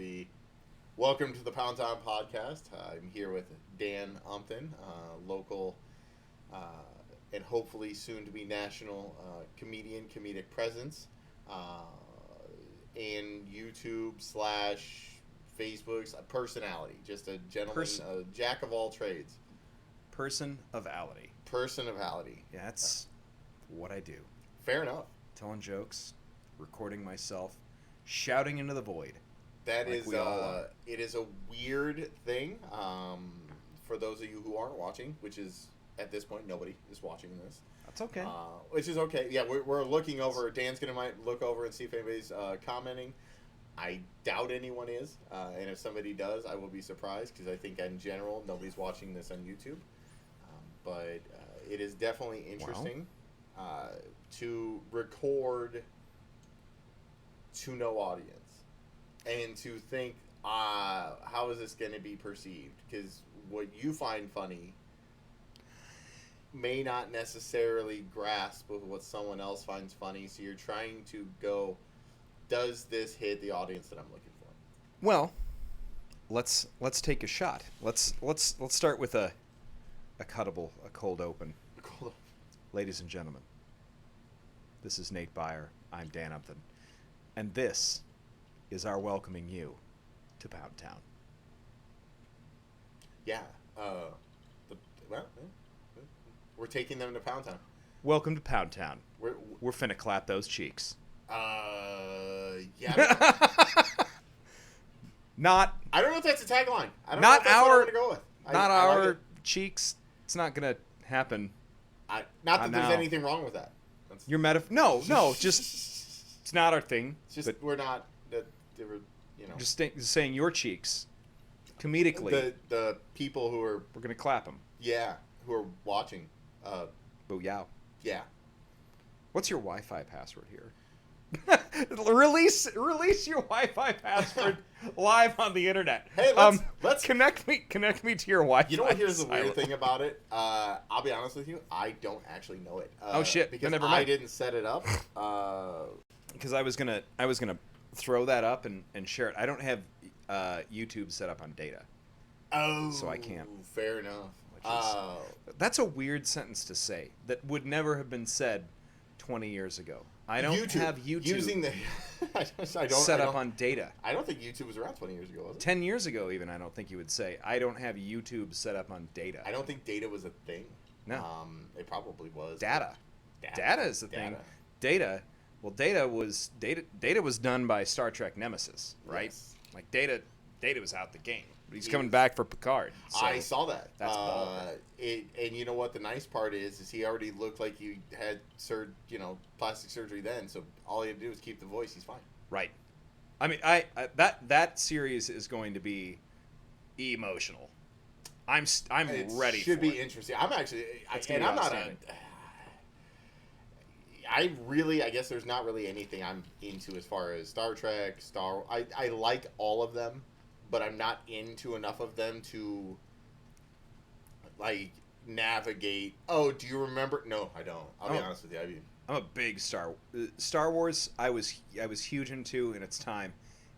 be welcome to the Poundtown podcast. I'm here with Dan Umthun, local and hopefully soon to be national comedic presence, and YouTube / Facebook's a personality, just a gentleman, a jack of all trades. Person of ality. Yeah, that's what I do. Fair enough. Telling jokes, recording myself, shouting into the void. That like is, it is a weird thing. For those of you who aren't watching, which is at this point nobody is watching this. That's okay. Which is okay. Yeah, we're looking over. Dan's might look over and see if anybody's commenting. I doubt anyone is, and if somebody does, I will be surprised because I think in general nobody's watching this on YouTube. But it is definitely interesting to record to no audience and to think, how is this going to be perceived? Because what you find funny may not necessarily grasp with what someone else finds funny. So you're trying to go, does this hit the audience that I'm looking for? Well, let's take a shot. Let's start with a cold open. Ladies and gentlemen, this is Nate Byer. I'm Dan Umthun, and this is our welcoming you to Poundtown. Yeah. We're taking them to Poundtown. Welcome to Poundtown. We're finna clap those cheeks. Yeah. Not. I don't know if that's a tagline. I don't know if that's what I'm gonna go with. Not I our like cheeks. It's not gonna happen. Not that there's anything wrong with that. Your No, just it's not our thing. It's just we're not. Just saying your cheeks, comedically. The people who are we're gonna clap them. Yeah, who are watching. Booyah. Yeah. What's your Wi-Fi password here? release your Wi-Fi password live on the internet. Hey, let's connect me to your Wi-Fi. You know what? Here's the weird thing about it. I'll be honest with you. I don't actually know it. Oh shit! Because never mind. I didn't set it up. Because I was gonna throw that up and share it. I don't have YouTube set up on data. Oh. So I can't. Fair enough. That's a weird sentence to say that would never have been said 20 years ago. I don't have YouTube using the set up on data. I don't think YouTube was around 20 years ago, was it? 10 years ago even, I don't think you would say, I don't have YouTube set up on data. I don't think data was a thing. No. It probably was. Data is the thing. Data was done by Star Trek Nemesis, right? Yes. Like data was out the game. But he's coming back for Picard. So I saw that. That's and you know what the nice part is he already looked like he had plastic surgery then, so all he had to do was keep the voice. He's fine. Right. I mean, I that series is going to be emotional. I'm ready. Should for be it. Interesting. I'm actually, and I'm not a. I guess there's not really anything I'm into as far as Star Trek, I like all of them, but I'm not into enough of them to, like, navigate. Oh, do you remember? No, I don't. I'll be honest with you. I'm a big Star Wars. I was huge into in its time,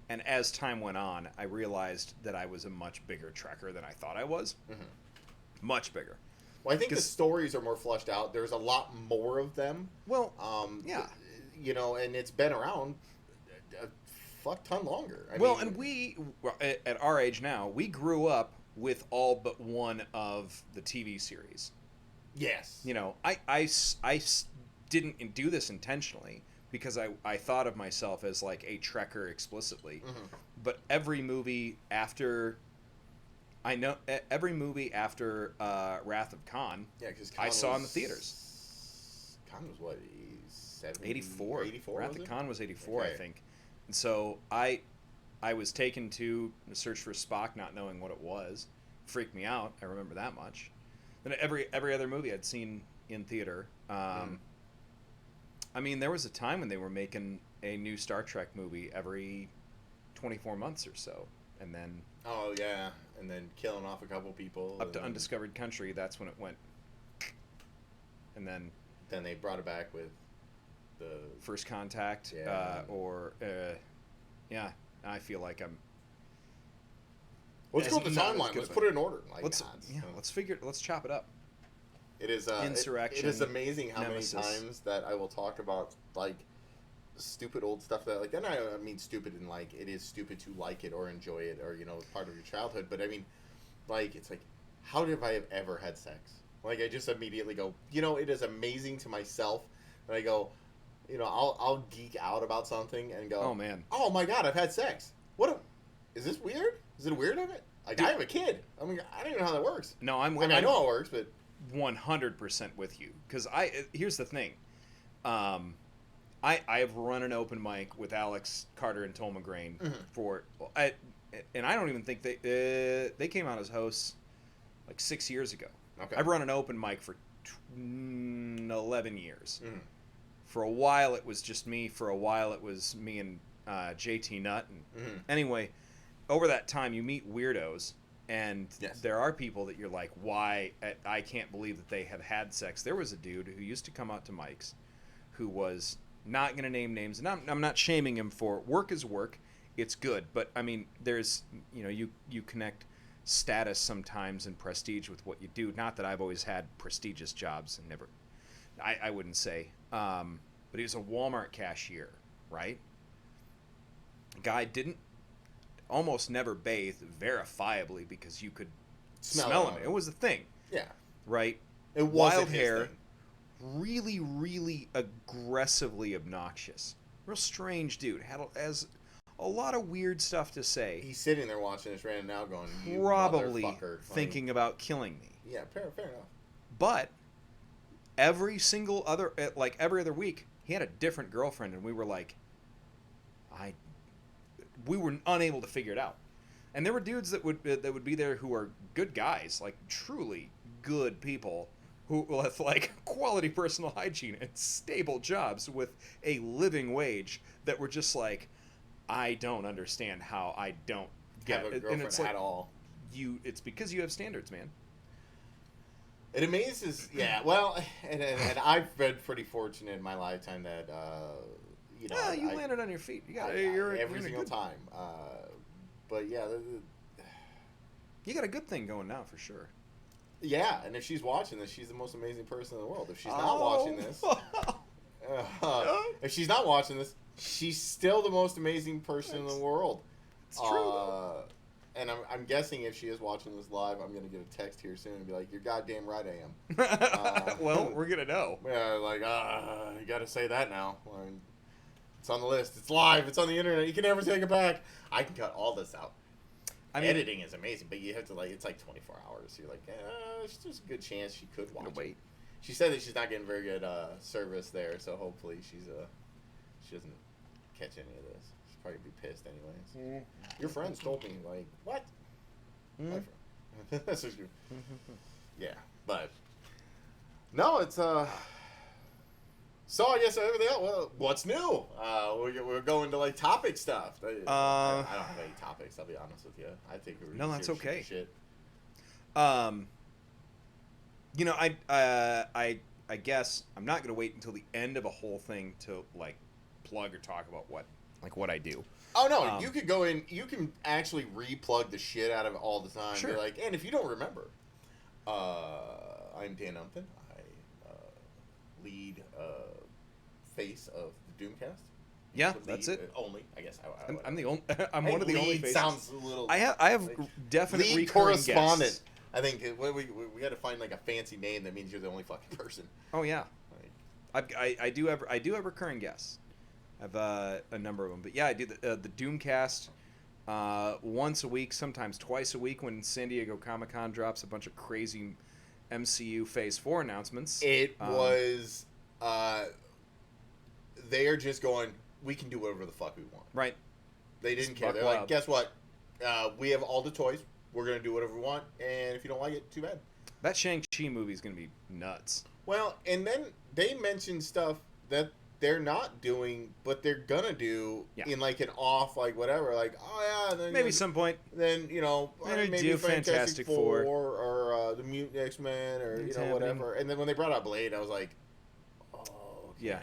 and as time went on, I realized that I was a much bigger Trekker than I thought I was. Mm-hmm. Much bigger. Well, I think the stories are more fleshed out. There's a lot more of them. Well, yeah. And it's been around a fuck ton longer. I mean, and we, at our age now, we grew up with all but one of the TV series. Yes. I didn't do this intentionally because I thought of myself as like a Trekker explicitly. Mm-hmm. But every movie after Wrath of Khan, I saw in the theaters. Khan was what, 84. 84. Wrath of Khan was 84, okay. I think. And so I was taken to the Search for Spock, not knowing what it was. Freaked me out. I remember that much. Then every other movie I'd seen in theater. I mean, there was a time when they were making a new Star Trek movie every 24 months or so, and then. Oh yeah, and then killing off a couple people. Up to Undiscovered Country. That's when it went. And then. Then they brought it back with the First Contact. Yeah. I feel like I'm Let's go with the timeline. Let's put it in order. Like, Let's chop it up. It is Insurrection. It is amazing how Nemesis. many times that I will talk about like stupid old stuff that like. And I mean stupid in like it is stupid to like it or enjoy it or part of your childhood. But I mean, like it's like how have I ever had sex? Like I just immediately go, it is amazing to myself. And I go, I'll geek out about something and go, oh man, oh my god, I've had sex. Is this weird? Is it weird of it? Like I have a kid. I mean, I don't even know how that works. No, I know how it works, but 100% with you. Because here's the thing, I've run an open mic with Alex Carter and Tom McGrain and I don't even think they came out as hosts like 6 years ago. Okay. I've run an open mic for 11 years. Mm. For a while it was just me. For a while it was me and JT Nutt. And anyway, over that time you meet weirdos, and there are people that you're like, why? I can't believe that they have had sex. There was a dude who used to come out to mics who was not going to name names, and I'm not shaming him for it. Work is work. It's good. But, I mean, there's, you connect status sometimes and prestige with what you do. Not that I've always had prestigious jobs and never, I wouldn't say. But he was a Walmart cashier, right? Guy didn't almost never bathed verifiably because you could smell him. It was a thing. Yeah. Right? It was wild his hair, thing. really, really aggressively obnoxious. Real strange dude. Has a lot of weird stuff to say. He's sitting there watching this right now going, you probably motherfucker. thinking about killing me. Yeah, fair enough. But every other week, he had a different girlfriend, and we were like, we were unable to figure it out. And there were dudes that would be there who are good guys, like truly good people, who with like quality personal hygiene and stable jobs with a living wage, that were just like, I don't understand how I don't get have a it. girlfriend And it's like, at all. It's because you have standards, man. It amazes, yeah. Well, and I've been pretty fortunate in my lifetime that you landed on your feet. You got every single time. But yeah, you got a good thing going now for sure. Yeah, and if she's watching this, she's the most amazing person in the world. If she's not watching this, if she's not watching this, she's still the most amazing person in the world. It's true. And I'm guessing if she is watching this live, I'm going to get a text here soon and be like, you're goddamn right I am. Well, we're going to know. Yeah, like, you got to say that now. Like, it's on the list. It's live. It's on the internet. You can never take it back. I can cut all this out. Editing is amazing, but you have to, it's like 24 hours. You're like, there's a good chance she could watch it. She said that she's not getting very good service there, so hopefully she doesn't catch any of this. She's probably be pissed anyways. Your friends told me, like, what? My friend. That's what you. Yeah, but no, it's So I guess everything else. Well, what's new? We're going to like topic stuff. I don't have any topics. I'll be honest with you. I think we're no, that's okay. Shit. I guess I'm not gonna wait until the end of a whole thing to like plug or talk about what I do. Oh no, you could go in. You can actually re-plug the shit out of it all the time. Sure. Be like, and if you don't remember, I'm Dan Umthun. I lead face of the Doomcast. Yeah, that's it. Only, I guess. I'm the only. I'm one of the only faces. Sounds a little. I have definite lead recurring correspondent. guests. I think we got to find like a fancy name that means you're the only fucking person. Oh yeah, I do have recurring guests. I have a number of them, but yeah, I do the Doomcast once a week, sometimes twice a week when San Diego Comic-Con drops a bunch of crazy MCU Phase 4 announcements. It was they are just going, we can do whatever the fuck we want. Right. They didn't care. They're like, guess what? We have all the toys. We're going to do whatever we want, and if you don't like it, too bad. That Shang-Chi movie is going to be nuts. Well, and then they mentioned stuff that they're not doing, but they're going to do in like an off, like whatever. Like, oh yeah. Then, maybe some point. Then, maybe do Fantastic Four or the Mutant X-Men or, whatever. And then when they brought out Blade, I was like, oh, okay. Yeah.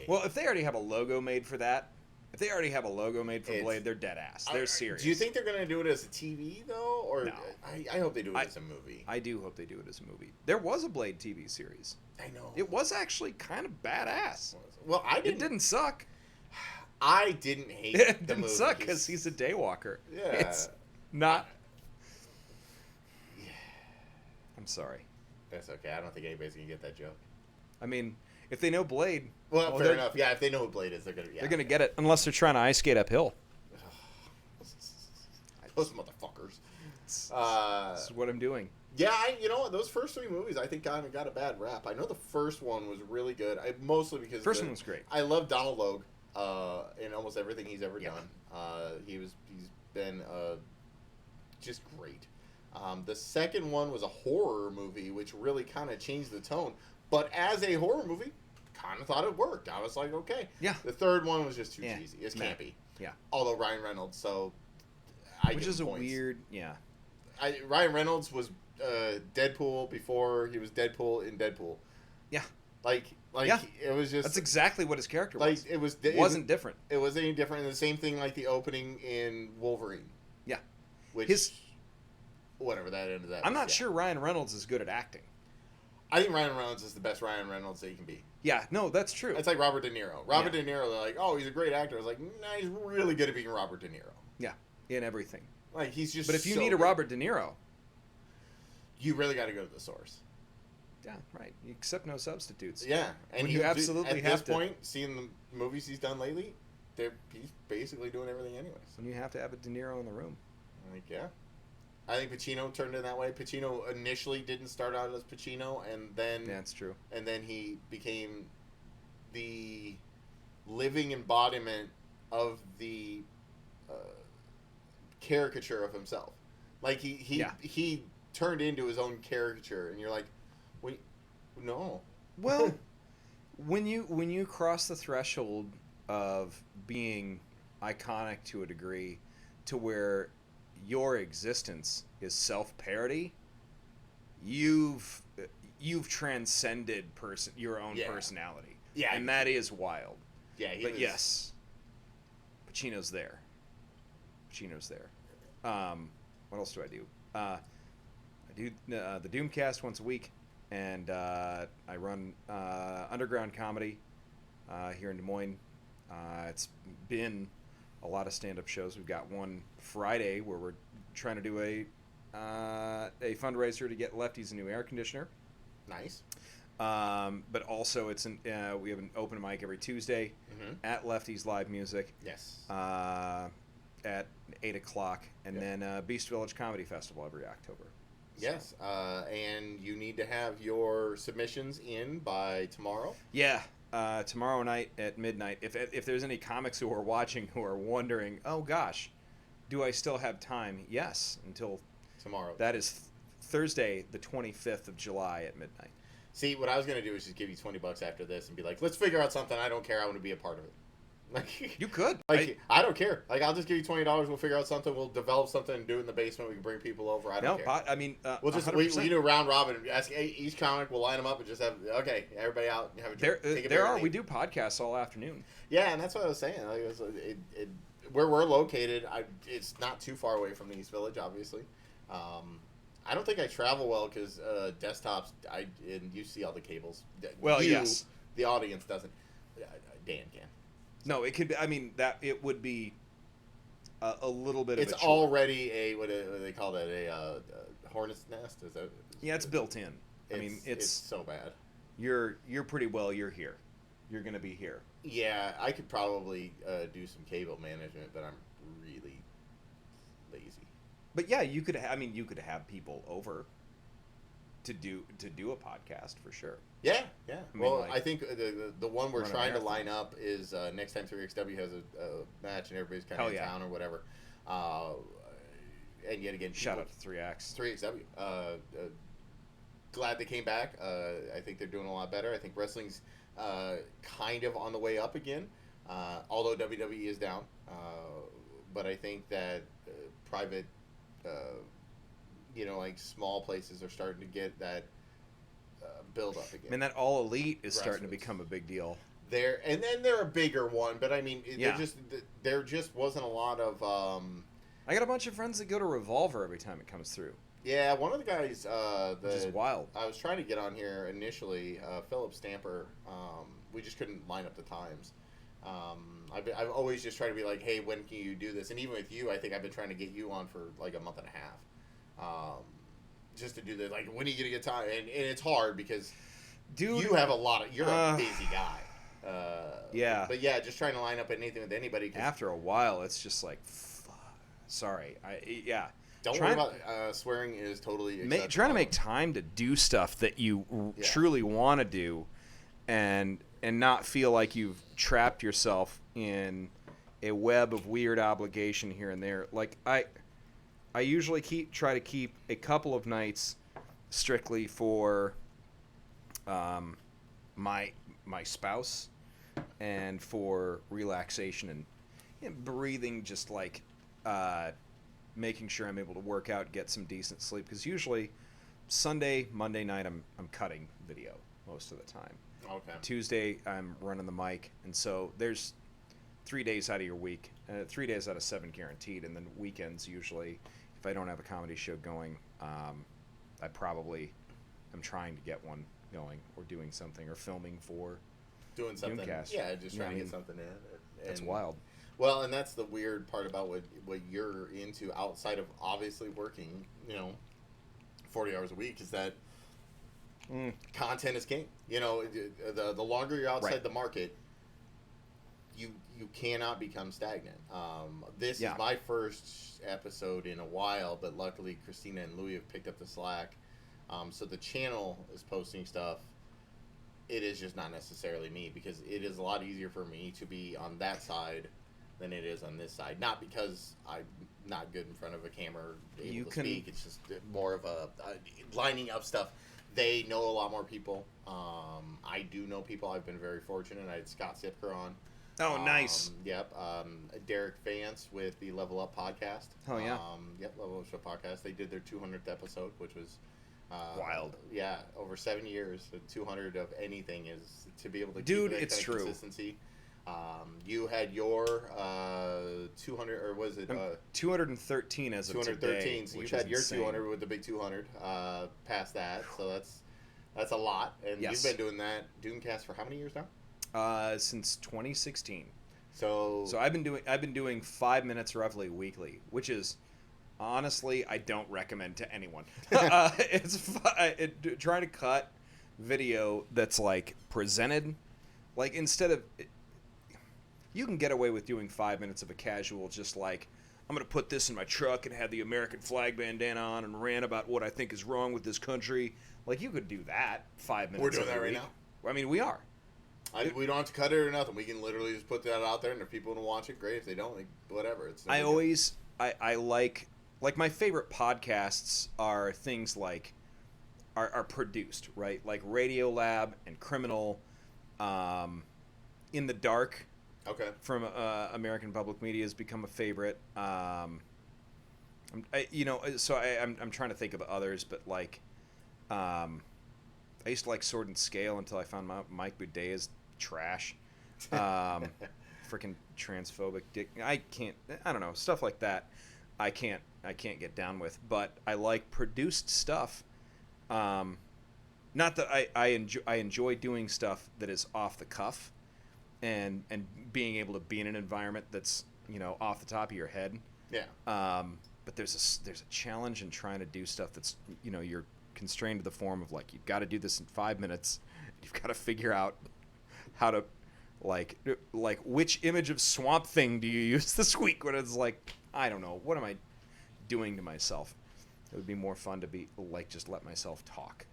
Well, if they already have a logo made for that, If they already have a logo made for Blade, they're dead ass. They're serious. Do you think they're going to do it as a TV, though? Or No. I hope they do it as a movie. I do hope they do it as a movie. There was a Blade TV series. I know. It was actually kind of badass. Well, It didn't suck. I didn't hate It the didn't movie. suck because he's a daywalker. Yeah. It's not... Yeah. I'm sorry. That's okay. I don't think anybody's going to get that joke. I mean, if they know Blade... Well, fair enough. Yeah, if they know who Blade is, they're going to... Yeah. They're going to get it, unless they're trying to ice skate uphill. Those motherfuckers. This is what I'm doing. Yeah, those first 3 movies, I think kind of got a bad rap. I know the first one was really good. Mostly because... First one was great. I love Donald Logue in almost everything he's ever done. He's been just great. The second one was a horror movie, which really kind of changed the tone. But as a horror movie, kind of thought it worked. I was like, okay. Yeah. The third one was just too cheesy. It's campy. Yeah. Although Ryan Reynolds, which is a weird, Ryan Reynolds was Deadpool before he was Deadpool in Deadpool. Yeah. It was just... That's exactly what his character was. It wasn't different. It wasn't any different. And the same thing like the opening in Wolverine. Yeah. Which... whatever that ended up. I'm not sure Ryan Reynolds is good at acting. I think Ryan Reynolds is the best Ryan Reynolds that he can be. Yeah, no, that's true. It's like Robert De Niro. Robert De Niro, they're like, oh, he's a great actor. I was like, nah, he's really good at being Robert De Niro. Yeah, in everything. Like, he's just But if you so need a good. Robert De Niro... You really got to go to the source. Yeah, right. You accept no substitutes. Yeah. And you absolutely have to... At this point, seeing the movies he's done lately, he's basically doing everything anyways. When you have to have a De Niro in the room. Like, yeah. I think Pacino turned in that way. Pacino initially didn't start out as Pacino, and then... Yeah, that's true. And then he became the living embodiment of the caricature of himself. Like, he turned into his own caricature, and you're like, wait, no. Well, when you cross the threshold of being iconic to a degree to where your existence is self-parody, you've transcended your own personality. Yeah. And that is wild. Yeah, yes, Pacino's there. What else do I do? I do the Doomcast once a week, and I run underground comedy here in Des Moines. It's been a lot of stand-up shows. We've got one Friday where we're trying to do a fundraiser to get lefties a new air conditioner. Nice. But also we have an open mic every Tuesday at Lefties Live Music. Yes. At 8 o'clock, and then Beast Village Comedy Festival every October. Yes, and you need to have your submissions in by tomorrow. Yeah, tomorrow night at midnight. If there's any comics who are watching who are wondering, oh gosh, do I still have time? Yes, until tomorrow. That is Thursday, the 25th of July at midnight. See, what I was going to do is just give you $20 after this and be like, let's figure out something. I don't care. I want to be a part of it. Like, you could. Like, I don't care. Like, I'll just give you $20. We'll figure out something. We'll develop something and do it in the basement. We can bring people over. I don't care. I mean, we'll just we do a round robin. Ask each comic. We'll line them up and just have everybody out and have a drink. We do podcasts all afternoon. Yeah, and that's what I was saying. Like, where we're located, it's not too far away from the East Village, obviously. I don't think I travel well because desktops. And you see all the cables. Well, yes. The audience doesn't. Dan can. No, it could be. I mean, that it would be a little bit of a chore. It's already a what do they call that? A hornet's nest? Is that? Yeah, it's built in. I mean, it's so bad. You're pretty well. You're here. You're gonna be here. Yeah, I could probably do some cable management, but I'm really lazy. But yeah, you could. You could have people over to do a podcast for sure. Yeah. I think the one we're trying to line up is next time 3XW has a match and everybody's kind of in town or whatever. And yet again, shout out to 3XW. Glad they came back. I think they're doing a lot better. I think wrestling's kind of on the way up again, although WWE is down. But I think that private, like small places are starting to get that build up again. And that All Elite is starting to become a big deal. and then they're a bigger one, but I mean, Yeah. there just wasn't a lot of. I got a bunch of friends that go to Revolver every time it comes through. Yeah, one of the guys Which is wild. I was trying to get on here initially, Philip Stamper. We just couldn't line up the times. I've always just tried to be like, hey, when can you do this? And even with you, I think I've been trying to get you on for like a month and a half, just to do this. Like, when are you gonna get time? And it's hard because, Dude, you have you're a busy guy. Yeah. But yeah, just trying to line up anything with anybody. After a while, it's just like, sorry. Yeah. Don't worry about swearing is totally acceptable. Trying to make time to do stuff that you truly want to do, and not feel like you've trapped yourself in a web of weird obligation here and there. Like I usually try to keep a couple of nights strictly for my spouse and for relaxation and breathing, just like making sure I'm able to work out, get some decent sleep, because usually Monday night I'm cutting video most of the time. Okay. Tuesday I'm running the mic, and so there's 3 days out of your week, 3 days out of 7 guaranteed, and then weekends usually, if I don't have a comedy show going, I probably am trying to get one going or doing something or filming for doing something. Doomcast. Yeah, just trying to get something in. That's wild. Well, and that's the weird part about what you're into outside of obviously working, 40 hours a week, is that content is king. The longer you're outside the market, you cannot become stagnant. This is my first episode in a while, but luckily Christina and Louie have picked up the slack. So the channel is posting stuff. It is just not necessarily me, because it is a lot easier for me to be on that side than it is on this side. Not because I'm not good in front of a camera or able to speak. It's just more of a lining up stuff. They know a lot more people. I do know people. I've been very fortunate. I had Scott Sipker on. Oh, nice. Yep. Derek Vance with the Level Up podcast. Oh, yeah. Yep, Level Up Show podcast. They did their 200th episode, which was wild. Yeah, over 7 years, 200 of anything is to be able to keep that it's kind true. Of consistency. You had your 200, or was it 213 as of 213? Today, So you've had your insane. 200 with the big 200. Past that, so that's a lot. And you've been doing that Doomcast for how many years now? Since 2016. So I've been doing 5 minutes roughly weekly, which is honestly I don't recommend to anyone. Trying to cut video that's like presented, like instead of. You can get away with doing 5 minutes of a casual, just like, I'm going to put this in my truck and have the American flag bandana on and rant about what I think is wrong with this country. Like, you could do that 5 minutes. We're doing that right now. I mean, we are. We don't have to cut it or nothing. We can literally just put that out there, and if people want to watch it, great. If they don't, whatever. I like my favorite podcasts are things like, are produced, right? Like Radiolab and Criminal, In the Dark. Okay. From American Public Media has become a favorite. I'm trying to think of others, but like, I used to like Sword and Scale until I found Mike Boudet's trash. Freaking transphobic dick. I don't know, stuff like that. I can't get down with, but I like produced stuff. Not that I enjoy doing stuff that is off the cuff. And being able to be in an environment that's off the top of your head. Yeah. But there's a challenge in trying to do stuff that's you're constrained to the form of like you've got to do this in 5 minutes. You've got to figure out how to like which image of Swamp Thing do you use this week when it's like I don't know, what am I doing to myself? It would be more fun to be like just let myself talk.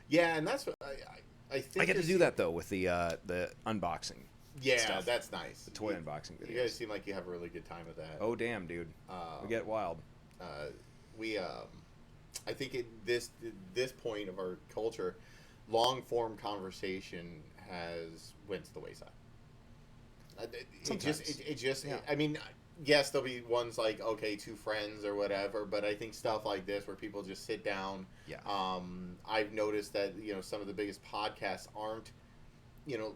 Yeah, and that's what I think I get to do that though with the unboxing. Yeah, stuff. That's nice. The toy unboxing videos. You guys seem like you have a really good time with that. Oh damn, dude! We get wild. I think at this point of our culture, long form conversation has went to the wayside. I mean, yes, there'll be ones like two friends or whatever, but I think stuff like this where people just sit down. Yeah. I've noticed that some of the biggest podcasts aren't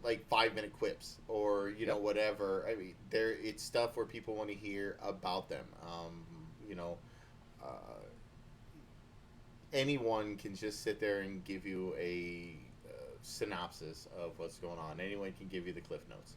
like 5-minute quips or whatever. I mean, it's stuff where people want to hear about them. Uh, anyone can just sit there and give you a synopsis of what's going on. Anyone can give you the Cliff Notes.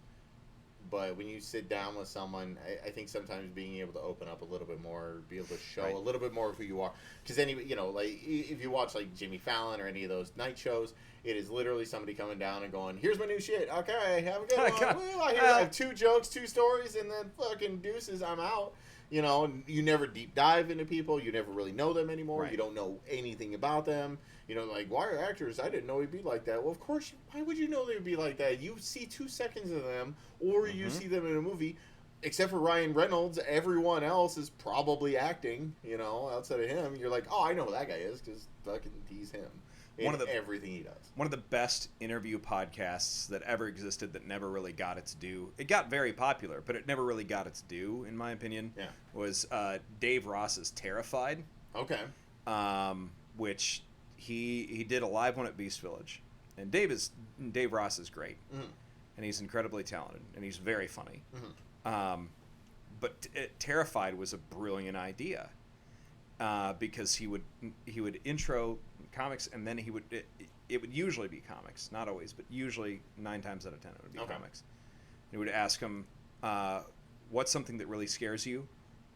But when you sit down with someone, I think sometimes being able to open up a little bit more, be able to show a little bit more of who you are. Because like if you watch like Jimmy Fallon or any of those night shows, it is literally somebody coming down and going, "Here's my new shit. Okay, have a good one. Well, I have 2 jokes, 2 stories, and then fucking deuces. I'm out." You never deep dive into people. You never really know them anymore. Right. You don't know anything about them. Like, why are actors? I didn't know he'd be like that. Well, of course, why would you know they would be like that? You see 2 seconds of them, or you see them in a movie. Except for Ryan Reynolds, everyone else is probably acting, outside of him. You're like, oh, I know who that guy is, because fucking he's him. Everything he does. One of the best interview podcasts that ever existed that never really got its due. It got very popular, but it never really got its due, in my opinion. Yeah. Was Dave Ross's Terrified. Okay. Which he did a live one at Beast Village, and Dave Ross is great, and he's incredibly talented, and he's very funny. But Terrified was a brilliant idea, because he would intro comics, and then it would usually be comics, not always, but usually 9 times out of 10 it would be comics. He would ask them, what's something that really scares you,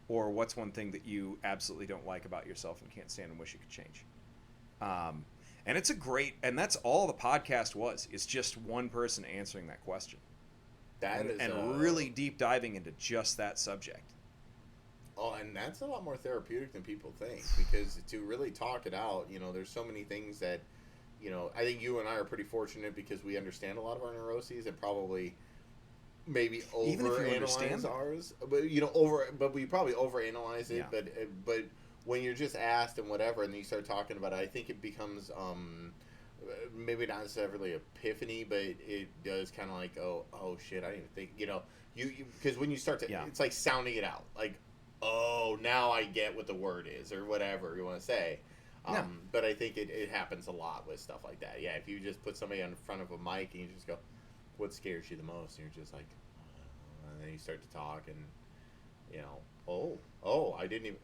or what's one thing that you absolutely don't like about yourself and can't stand and wish you could change. And it's and that's all the podcast was. It's just one person answering that question. And really deep diving into just that subject. Oh, and that's a lot more therapeutic than people think, because to really talk it out, there's so many things that, I think you and I are pretty fortunate because we understand a lot of our neuroses and probably maybe overanalyze ours. But we probably overanalyze it. Yeah. But when you're just asked and whatever, and then you start talking about it, I think it becomes maybe not necessarily epiphany, but it does kind of like, oh shit, I didn't even think, you because when you start to, it's like sounding it out, like, oh, now I get what the word is, or whatever you want to say. But I think it happens a lot with stuff like that. Yeah, if you just put somebody in front of a mic and you just go, what scares you the most? And you're just like, and then you start to talk and, I didn't even,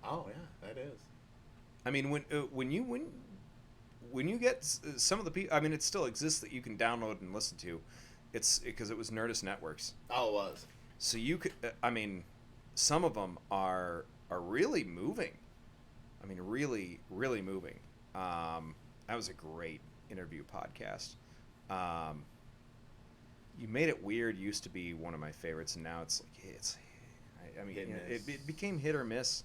oh, yeah, that is. I mean, when you get some of the people, I mean, it still exists that you can download and listen to. It's because it was Nerdist Networks. Oh, it was. So you could, some of them are really moving. I mean, really, really moving. That was a great interview podcast. You Made It Weird used to be one of my favorites, and now it's it became hit or miss.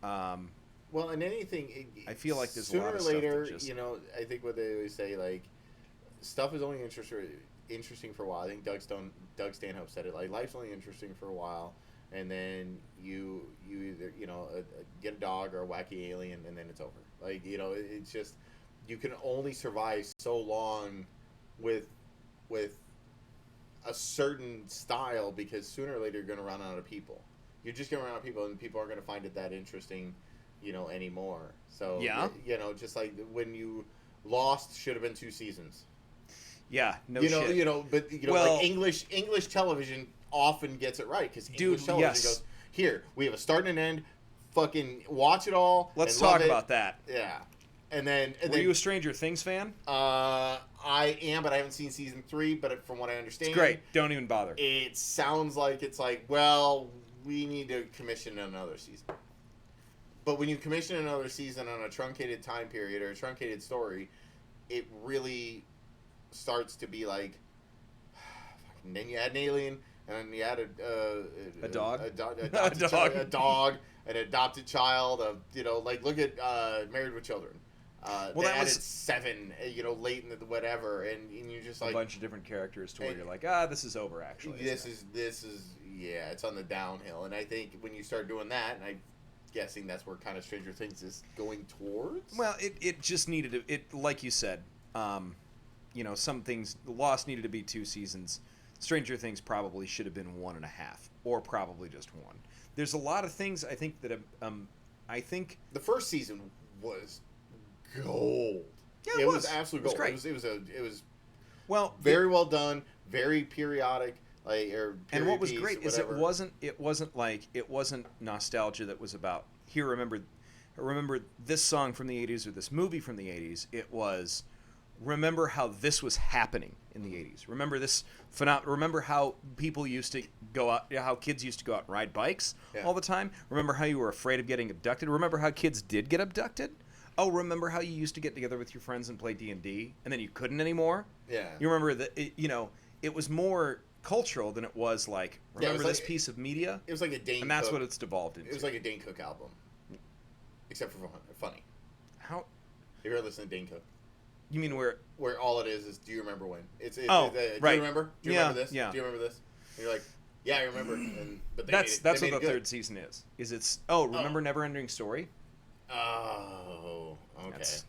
Well, and anything, I feel like there's sooner a lot of or later, stuff that just, I think what they always say, like, stuff is only interesting for a while. I think Doug Stanhope said it, like, life's only interesting for a while, and then you either, get a dog or a wacky alien, and then it's over. Like, it's just, you can only survive so long with a certain style, because sooner or later you're going to run out of people. You're just going to run out of people, and people aren't going to find it that interesting, anymore. So, yeah. Just like when Lost should have been 2 seasons. Yeah, no shit. Well, like English television often gets it right, because English television goes, here, we have a start and an end, fucking watch it all. Let's talk about that. Yeah. And then Were you a Stranger Things fan? I am, but I haven't seen season 3, but from what I understand, it's great. Don't even bother. It sounds like it's like, well, we need to commission another season. But when you commission another season on a truncated time period or a truncated story, it really starts to be like, and then you add an alien, and then you add a dog, a dog, an adopted child, like look at Married with Children. They added 7, late in the whatever, and you're just like a bunch of different characters to where you're like, this is over actually. This is it's on the downhill, and I think when you start doing that, and I'm guessing that's where kind of Stranger Things is going towards. Well, it just needed to, like you said, some things, Lost needed to be 2 seasons. Stranger Things probably should have been 1.5, or probably just 1. There's a lot of things I think that I think the first season was gold. Yeah, it was absolute gold. It was great. It was Well, very well done, very periodic. Like, or and what was piece, great is it wasn't nostalgia that was about here. Remember this song from the '80s or this movie from the '80s. It was remember how this was happening in the '80s. Remember this Remember how people used to go out, how kids used to go out and ride bikes all the time. Remember how you were afraid of getting abducted. Remember how kids did get abducted. Oh, remember how you used to get together with your friends and play D&D, and then you couldn't anymore. Yeah. You remember that? It was more cultural than it was like remember this piece of media. It was like a Dane, and that's what it's devolved into. It was like a Dane Cook album, except for funny. How? You ever listen to Dane Cook? You mean where all it is do you remember when? It's right. Do you remember? Do you remember this? Yeah. Do you remember this? And you're like, yeah, I remember. But that's what the third season is. Remember Neverending Story? Oh, okay. That's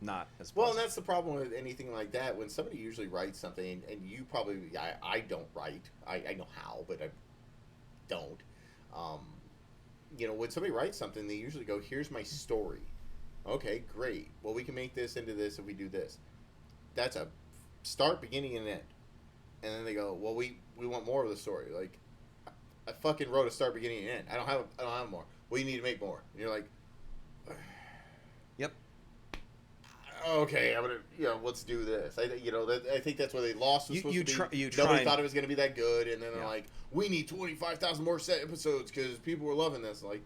not as well, and that's the problem with anything like that. When somebody usually writes something, and you probably, I don't write. I know how, but I don't. When somebody writes something, they usually go, "Here's my story." Okay, great. Well, we can make this into this if we do this. That's a start, beginning, and end. And then they go, "Well, we want more of the story." Like, I fucking wrote a start, beginning, and end. I don't have more. Well, you need to make more. And you're like, yep. Okay, I'm gonna, let's do this. I think that's where they lost. Nobody thought it was gonna be that good, and then they're like, we need 25,000 more episodes because people were loving this. Like,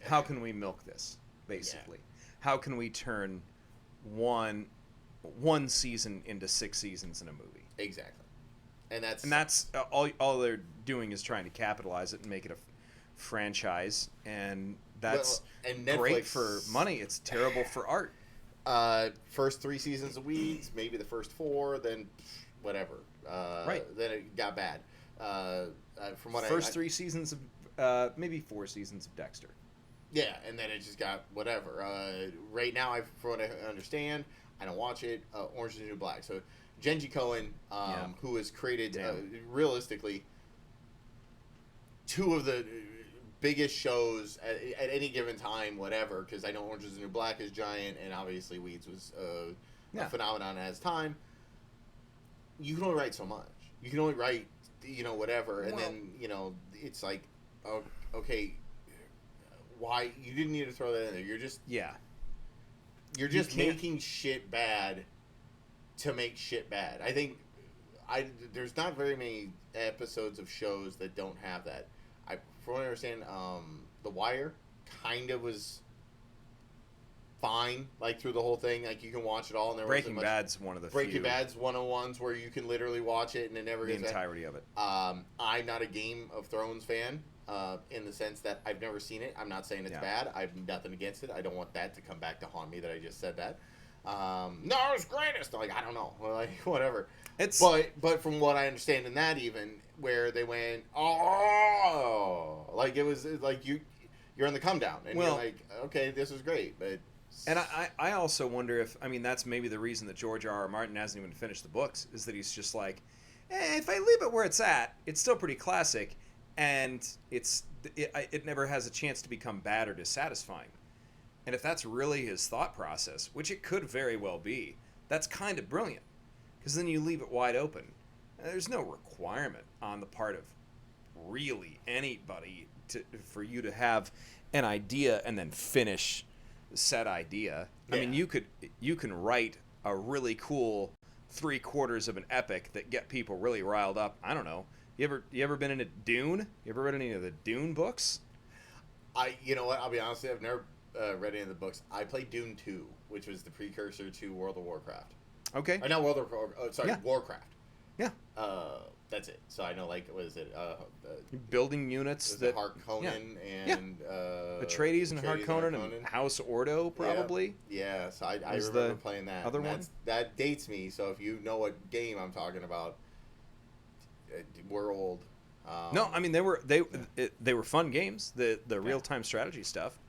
how can we milk this? Basically, how can we turn one season into 6 seasons in a movie? Exactly, and that's all they're doing is trying to capitalize it and make it a franchise, and that's great for money. It's terrible for art. First 3 seasons of Weeds, maybe the first 4, then whatever. Right. Then it got bad. From what first 3 seasons of maybe 4 seasons of Dexter. Yeah, and then it just got whatever. Right now, from what I understand, I don't watch it. Orange is the New Black. So Genji Cohen, who has created realistically 2 of the biggest shows at any given time, whatever, because I know Orange is the New Black is giant, and obviously Weeds was a phenomenon at its time. You can only write so much. You can only write, whatever, and then, it's like, okay, why? You didn't need to throw that in there. You're just... Yeah. You're just making shit bad to make shit bad. I think there's not very many episodes of shows that don't have that. From what I understand, The Wire kind of was fine, like, through the whole thing. Like, you can watch it all. And there Breaking Bad's one of the Breaking Bad's one of the ones where you can literally watch it and it never gets the entirety of it. I'm not a Game of Thrones fan, in the sense that I've never seen it. I'm not saying it's bad. I have nothing against it. I don't want that to come back to haunt me that I just said that. No, it's greatest. Like, I don't know. Like, whatever. But from what I understand in that, even where they went, like, it was like you're in the come down, and you're like, okay, this is great, but. And I also wonder if, that's maybe the reason that George R.R. Martin hasn't even finished the books, is that he's just like, if I leave it where it's at, it's still pretty classic, and it never has a chance to become bad or dissatisfying. And if that's really his thought process, which it could very well be, that's kind of brilliant, because then you leave it wide open. There's no requirement on the part of really anybody for you to have an idea and then finish said idea. Yeah. You can write a really cool 3/4 of an epic that get people really riled up. I don't know. You ever been into Dune? You ever read any of the Dune books? You know what? I'll be honest with you, I've never read any of the books. I played Dune 2, which was the precursor to World of Warcraft. Okay. Or not World of Warcraft. Warcraft. Yeah. That's it. So I know, like, what is it? Building units that Harkonnen and Atreides and Harkonnen and House Ordo, probably. Yeah. So I remember playing that. Other one? That dates me. So if you know what game I'm talking about, we're old. No, they were fun games. The real time strategy stuff.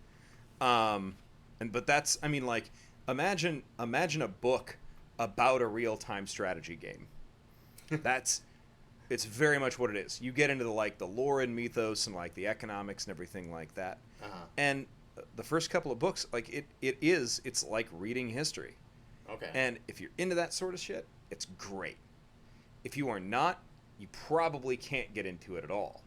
But that's imagine a book about a real time strategy game. It's very much what it is. You get into the lore and mythos and the economics and everything like that. And the first couple of books, it's like reading history. Okay. And if you're into that sort of shit, it's great. If you are not, you probably can't get into it at all.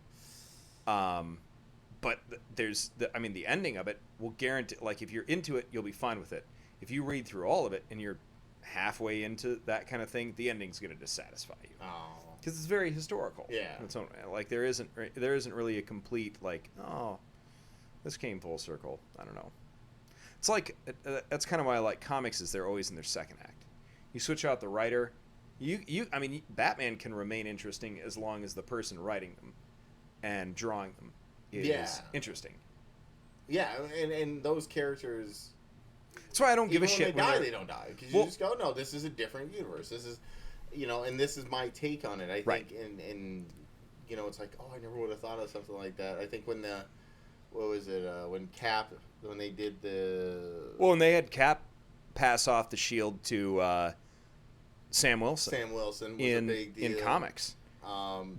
But the ending of it will guarantee, like, if you're into it, you'll be fine with it. If you read through all of it and you're halfway into that kind of thing, the ending's going to dissatisfy you. Oh. Because it's very historical. Yeah. In its own way. Like, there isn't really a complete, like, oh, this came full circle. I don't know. It's like, that's kind of why I like comics, is they're always in their second act. You switch out the writer. Batman can remain interesting as long as the person writing them and drawing them is interesting. Yeah, and those characters... That's why I don't give a shit when they don't die. Because you just go, no, this is a different universe. This is, and this is my take on it. I think, and it's like, oh, I never would have thought of something like that. I think when when they did the... Well, when they had Cap pass off the shield to Sam Wilson. Sam Wilson was a big deal. In comics.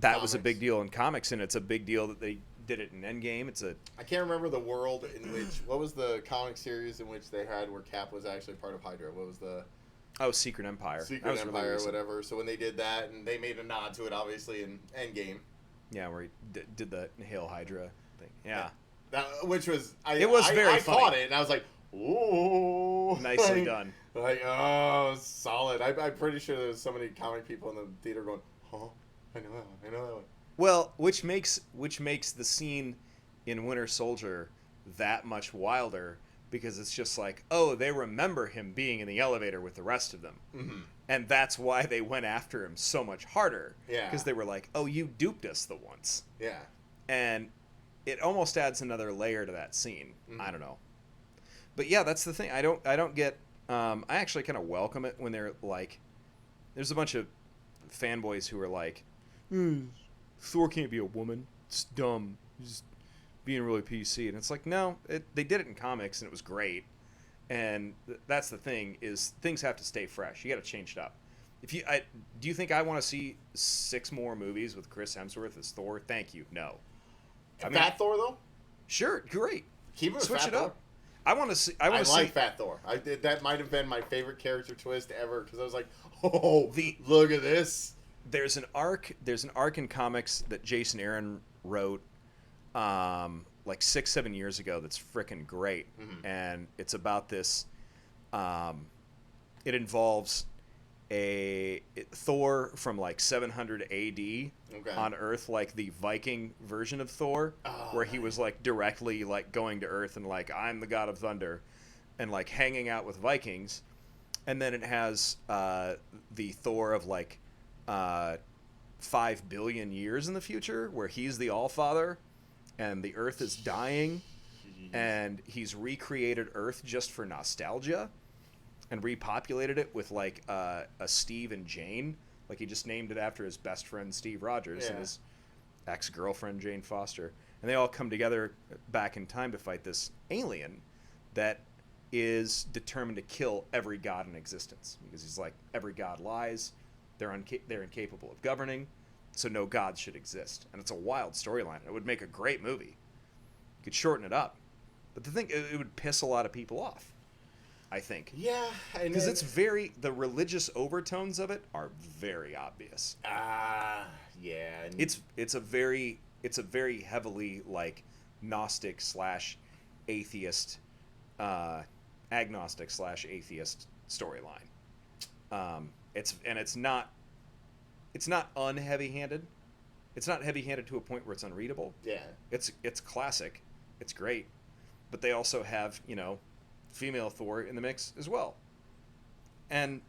That was a big deal in comics, and it's a big deal that they did it in Endgame. I can't remember the world in which... What was the comic series in which they had where Cap was actually part of Hydra? What was the... Oh, Secret Empire. Secret Empire or whatever. So when they did that, and they made a nod to it, obviously, in Endgame. Yeah, where he did the Hail Hydra thing. Yeah. Which was... It was very funny. I caught it, and I was like, ooh. Nicely done. Like, oh, solid. I'm pretty sure there was so many comic people in the theater going, huh? I know that one. Well, which makes the scene in Winter Soldier that much wilder, because it's just like, oh, they remember him being in the elevator with the rest of them. Mm-hmm. And that's why they went after him so much harder. Yeah. Because they were like, oh, you duped us the once. Yeah. And it almost adds another layer to that scene. Mm-hmm. I don't know. But yeah, that's the thing. I don't get... I actually kind of welcome it when they're like... There's a bunch of fanboys who are like, Thor can't be a woman. It's dumb. He's being really PC. And it's like, no, they did it in comics, and it was great. And that's the thing, is things have to stay fresh. You got to change it up. Do you think I want to see 6 more movies with Chris Hemsworth as Thor? Thank you. No. Fat Thor, though? Sure, great. Keep it Switch Fat it Thor. up. I want to see. I like Fat Thor. That might have been my favorite character twist ever, because I was like, oh, look at this. There's an arc in comics that Jason Aaron wrote like 6-7 years ago that's freaking great. Mm-hmm. And it's about this it involves Thor from like 700 AD on Earth, like the Viking version of Thor, where he was like directly like going to Earth and like, I'm the god of thunder, and like hanging out with Vikings. And then it has the Thor of like 5 billion years in the future, where he's the Allfather and the Earth is dying. And he's recreated Earth just for nostalgia and repopulated it with like a Steve and Jane. Like, he just named it after his best friend Steve Rogers and his ex-girlfriend Jane Foster. And they all come together back in time to fight this alien that is determined to kill every god in existence, because he's like, every god lies, they're incapable of governing, so no gods should exist. And it's a wild storyline. It would make a great movie. You could shorten it up, but the thing, it would piss a lot of people off, I think. Yeah, because it's the religious overtones of it are very obvious. Yeah. It's a very heavily like Gnostic / atheist, agnostic / atheist storyline. It's not unheavy-handed. It's not heavy-handed to a point where it's unreadable. Yeah. It's classic. It's great. But they also have, female Thor in the mix as well. And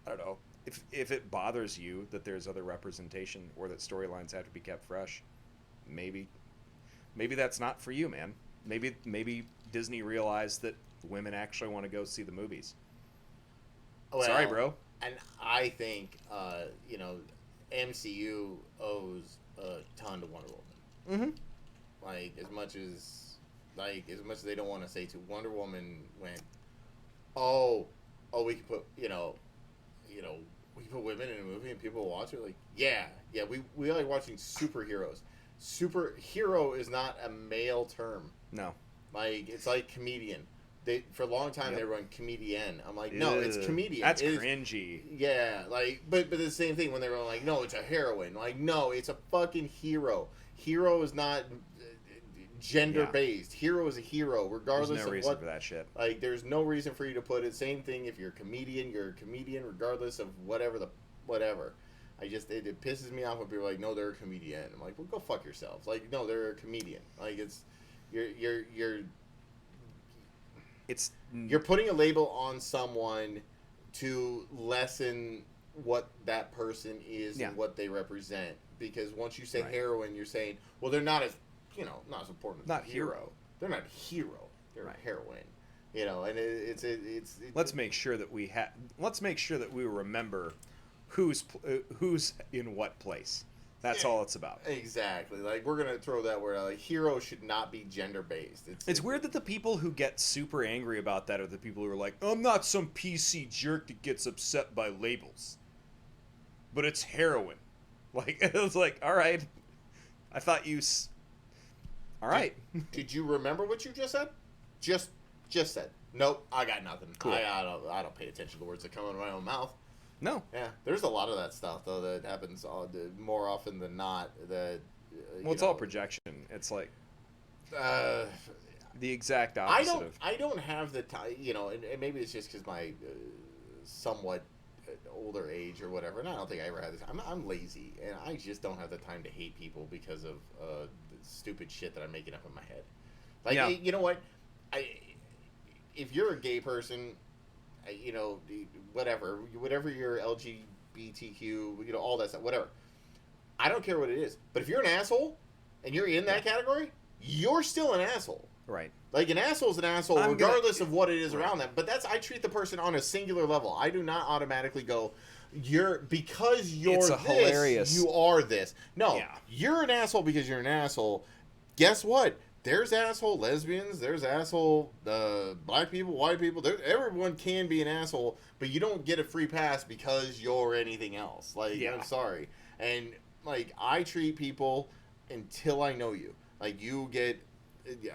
I don't know, if it bothers you that there's other representation or that storylines have to be kept fresh, maybe that's not for you, man. Maybe Disney realized that women actually want to go see the movies. Well, sorry, bro. And I think MCU owes a ton to Wonder Woman. Mm-hmm. Like, as much as they don't want to say to, Wonder Woman went, oh, we can put we can put women in a movie and people will watch it. Like, yeah, we like watching superheroes. Superhero is not a male term. No. Like, it's like comedian. for a long time they were going comedian. I'm like, no, it's comedian. That's cringy. Yeah, like, but the same thing when they were like, no, it's a heroine. Like, no, it's a fucking hero. Hero is not gender based. Hero is a hero, regardless there's no of reason what. For that shit. Like, there's no reason for you to put it. Same thing if you're a comedian, regardless of whatever. It pisses me off when people are like, no, they're a comedian. I'm like, well, go fuck yourselves. Like, no, they're a comedian. Like, you're putting a label on someone to lessen what that person is and what they represent. Because once you say heroine, you're saying, well, they're not as important as a hero. They're not a hero. They're a heroine. And it's let's make sure that we remember who's in what place. That's all it's about. Exactly. Like, we're going to throw that word out. Like, hero should not be gender-based. It's weird that the people who get super angry about that are the people who are like, I'm not some PC jerk that gets upset by labels. But it's heroin. Like, it was like, all right. I thought you... All right. Did you remember what you just said? Just said. Nope, I got nothing. Cool. I don't pay attention to the words that come out of my own mouth. No. Yeah, there's a lot of that stuff though that happens more often than not. That it's all projection. It's like the exact opposite. I don't have the time. And maybe it's just because my somewhat older age or whatever. And I don't think I ever had this. I'm lazy, and I just don't have the time to hate people because of the stupid shit that I'm making up in my head. Like, you know what? If you're a gay person, whatever your LGBTQ, all that stuff, whatever. I don't care what it is. But if you're an asshole and you're in that category, you're still an asshole. Right. Like, an asshole is an asshole regardless of what it is around them. But I treat the person on a singular level. I do not automatically go, because you're it's this, hilarious. You are this. No, you're an asshole because you're an asshole. Guess what? There's asshole lesbians. There's asshole black people, white people. Everyone can be an asshole, but you don't get a free pass because you're anything else. Like, I'm sorry. And, like, I treat people until I know you. Like,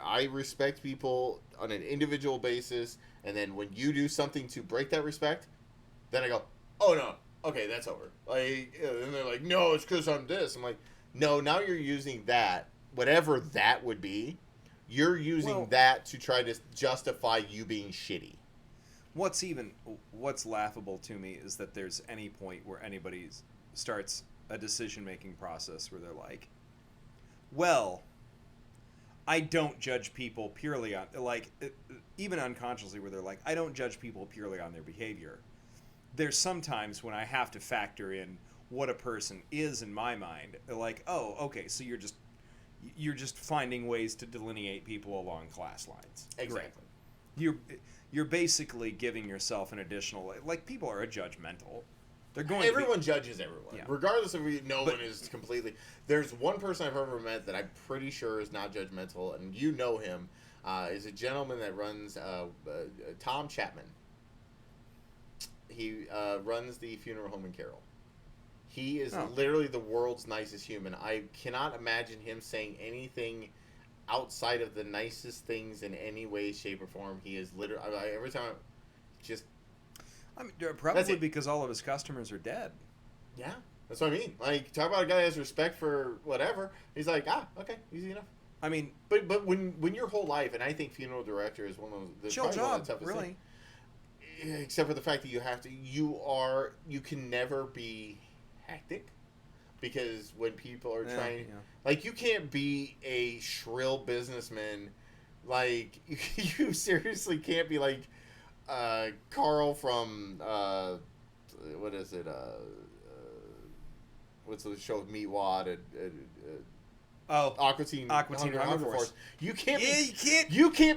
I respect people on an individual basis, and then when you do something to break that respect, then I go, oh, no. Okay, that's over. Like, and they're like, no, it's because I'm this. I'm like, no, now you're using that. Whatever that would be, you're using that to try to justify you being shitty. What's laughable to me is that there's any point where anybody starts a decision-making process where they're like, well, I don't judge people purely on, like, even unconsciously, where they're like, I don't judge people purely on their behavior. There's sometimes when I have to factor in what a person is in my mind. Like, oh, okay, so you're just finding ways to delineate people along class lines. Exactly. Great. You're basically giving yourself an additional, like, people are judgmental. Everyone judges everyone, regardless of no one is completely. There's one person I've ever met that I'm pretty sure is not judgmental, and you know him. Is a gentleman that runs Tom Chapman. He runs the funeral home in Carroll. He is literally the world's nicest human. I cannot imagine him saying anything outside of the nicest things in any way, shape, or form. He is literally every time, just. I mean, probably because all of his customers are dead. Yeah, that's what I mean. Like, talk about a guy that has respect for whatever. He's like, okay, easy enough. I mean, but when your whole life, and I think funeral director is one of those chill job, one of the toughest really. Things. Except for the fact that you can never be hectic, because when people are trying, like, you can't be a shrill businessman. Like, you seriously can't be like. Carl from what is it? What's the show with Meatwad and Aqua Teen Hunger Force? You can't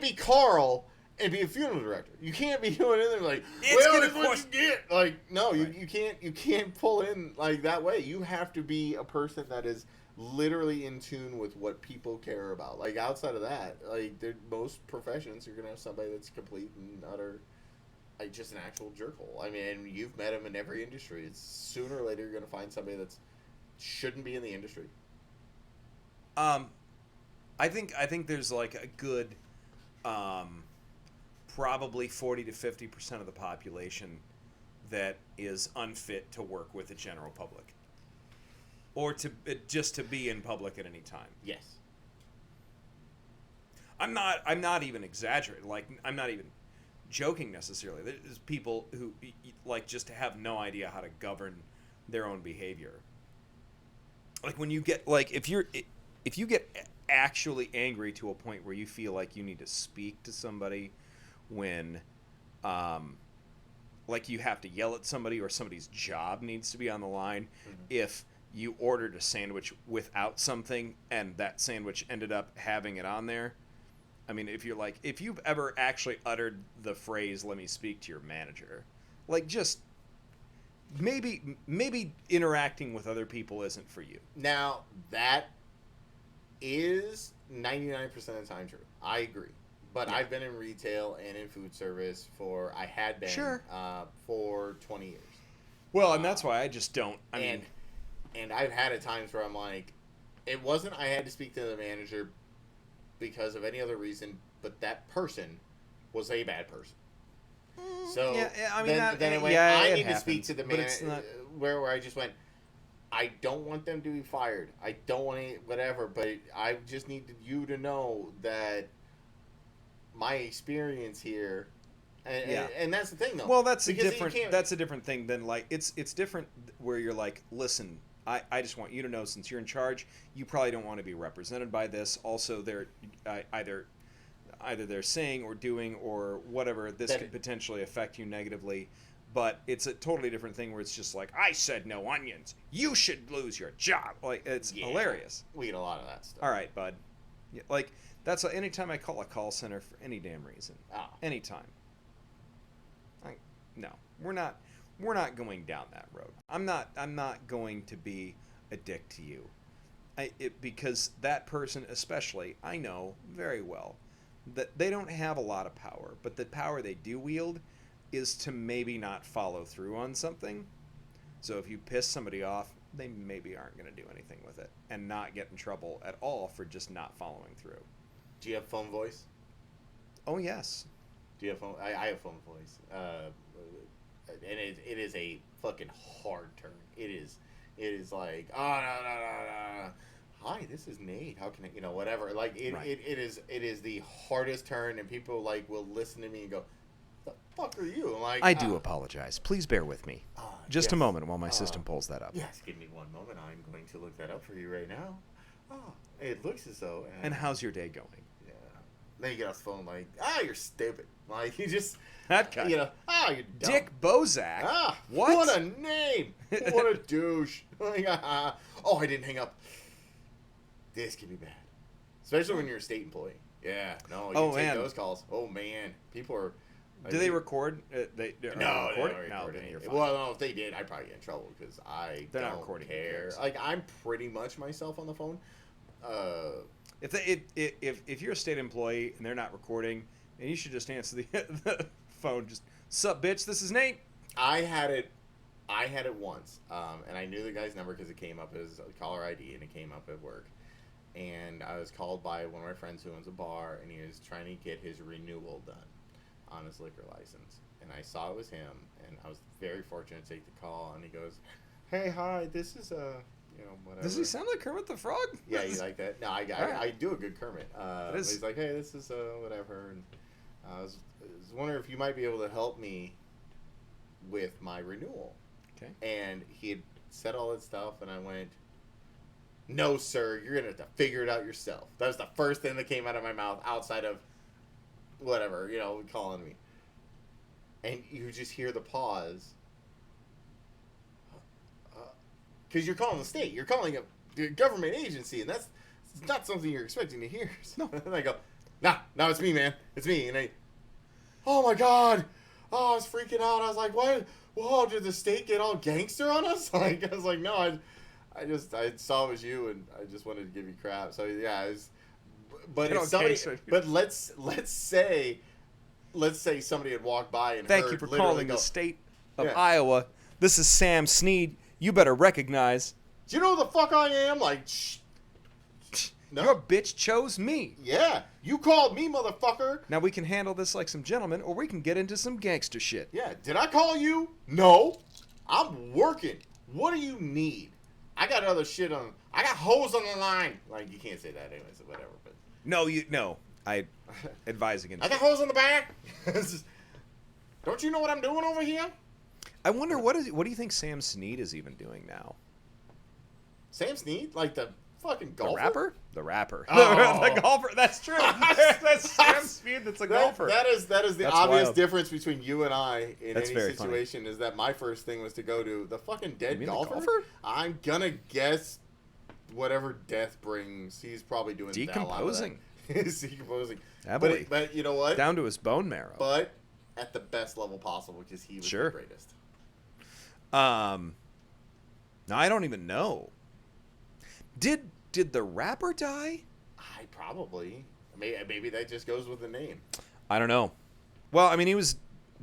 be Carl and be a funeral director. You can't be doing it like, it's what you get. Like, no, you can't pull in like that way. You have to be a person that is literally in tune with what people care about. Like, outside of that, like, most professions, you're gonna have somebody that's complete and utter. Like, just an actual jerkhole. I mean, you've met him in every industry. It's sooner or later you're going to find somebody that shouldn't be in the industry. I think there's like a good probably 40 to 50% of the population that is unfit to work with the general public, or just to be in public at any time. Yes. I'm not even exaggerating. Like, I'm not even joking necessarily. There's people who like just have no idea how to govern their own behavior. Like, when you get, like, if you get actually angry to a point where you feel like you need to speak to somebody, when like you have to yell at somebody, or somebody's job needs to be on the line, if you ordered a sandwich without something and that sandwich ended up having it on there. I mean, if you've ever actually uttered the phrase, "Let me speak to your manager," like, just maybe interacting with other people isn't for you. Now, that is 99% of the time true. I agree. But yeah. I've been in retail and in food service for 20 years. Well, and that's why I just don't. And I've had at times where I'm like, it wasn't I had to speak to the manager because of any other reason, but that person was a bad person. So yeah, I mean, I need to speak to the manager, where I just went, I don't want them to be fired. I don't want any, whatever, but I just need you to know that my experience here, and that's the thing, though. Well, that's a different thing than, like, it's different where you're like, listen, I just want you to know, since you're in charge, you probably don't want to be represented by this. Also, they're either they're saying or doing or whatever, this could potentially affect you negatively. But it's a totally different thing where it's just like, I said no onions, you should lose your job. Like, it's hilarious. We get a lot of that stuff. All right, bud. Yeah, like, that's anytime I call a call center for any damn reason. Oh. Anytime. No, we're not going down that road. I'm not going to be a dick to you. Because that person especially, I know very well that they don't have a lot of power, but the power they do wield is to maybe not follow through on something. So if you piss somebody off, they maybe aren't going to do anything with it and not get in trouble at all for just not following through. Do you have phone voice? Oh, yes. Do you have phone? I have phone voice. And it is a fucking hard turn. It is like, oh, no. Hi, this is Nate. How can I, whatever. Like, it is the hardest turn, and people, like, will listen to me and go, the fuck are you? I'm like, I do apologize. Please bear with me. Just a moment while my system pulls that up. Yes, give me one moment. I'm going to look that up for you right now. It looks as though. And how's your day going? Yeah. Then you get off the phone like, you're stupid. Like, you just. That guy. You're dumb. Dick Bozak. What? What a name. What a douche. Like, I didn't hang up. This could be bad. Especially when you're a state employee. Yeah. No, you take those calls. Oh, man. People are. Do they record? No, they don't record it. Well, no, if they did, I'd probably get in trouble because they're not recording care. Like, I'm pretty much myself on the phone. If you're a state employee and they're not recording, and you should just answer the phone. Just, sup, bitch? This is Nate. I had it once, and I knew the guy's number because it came up as a caller ID and it came up at work. And I was called by one of my friends who owns a bar, and he was trying to get his renewal done on his liquor license. And I saw it was him, and I was very fortunate to take the call. And he goes, "Hey, hi, this is whatever." Does he sound like Kermit the Frog? Yeah, you like that? No, I do a good Kermit. But he's like, "Hey, this is whatever," and I was wondering if you might be able to help me with my renewal. Okay. And he had said all that stuff, and I went, "No, sir, you're gonna have to figure it out yourself." That was the first thing that came out of my mouth outside of whatever, calling me. And you just hear the pause. Because you're calling the state. You're calling a government agency, and that's not something you're expecting to hear. No. And I go, no, it's me, man. It's me. And oh my God. Oh, I was freaking out. I was like, what? Whoa, did the state get all gangster on us? Like, I was like, no, I saw it was you, and I just wanted to give you crap. So yeah, but if somebody, but let's say somebody had walked by and thank you for calling the state of Iowa. This is Sam Snead. You better recognize. Do you know who the fuck I am? Like, No. Your bitch chose me. Yeah, you called me, motherfucker. Now we can handle this like some gentlemen, or we can get into some gangster shit. Yeah, did I call you? No. I'm working. What do you need? I got other shit on. I got hoes on the line. Like, you can't say that anyways, or whatever. But No. I advise against I got hoes on the back. Don't you know what I'm doing over here? I wonder what do you think Sam Snead is even doing now? Sam Snead? Like the fucking golfer? The rapper. Oh. The golfer. That's true. That's Sam Snead that's a golfer. That is the That's obvious wild. difference between you and I in That's any very situation is that my first thing was to go to the fucking dead You mean the golfer. golfer? I'm gonna guess whatever death brings, he's probably doing Decomposing. He's decomposing. Heavily. But you know what? Down to his bone marrow. But at the best level possible because he was Sure. the greatest. No, I don't even know. Did the rapper die? I probably. Maybe that just goes with the name. I don't know. Well, I mean, he was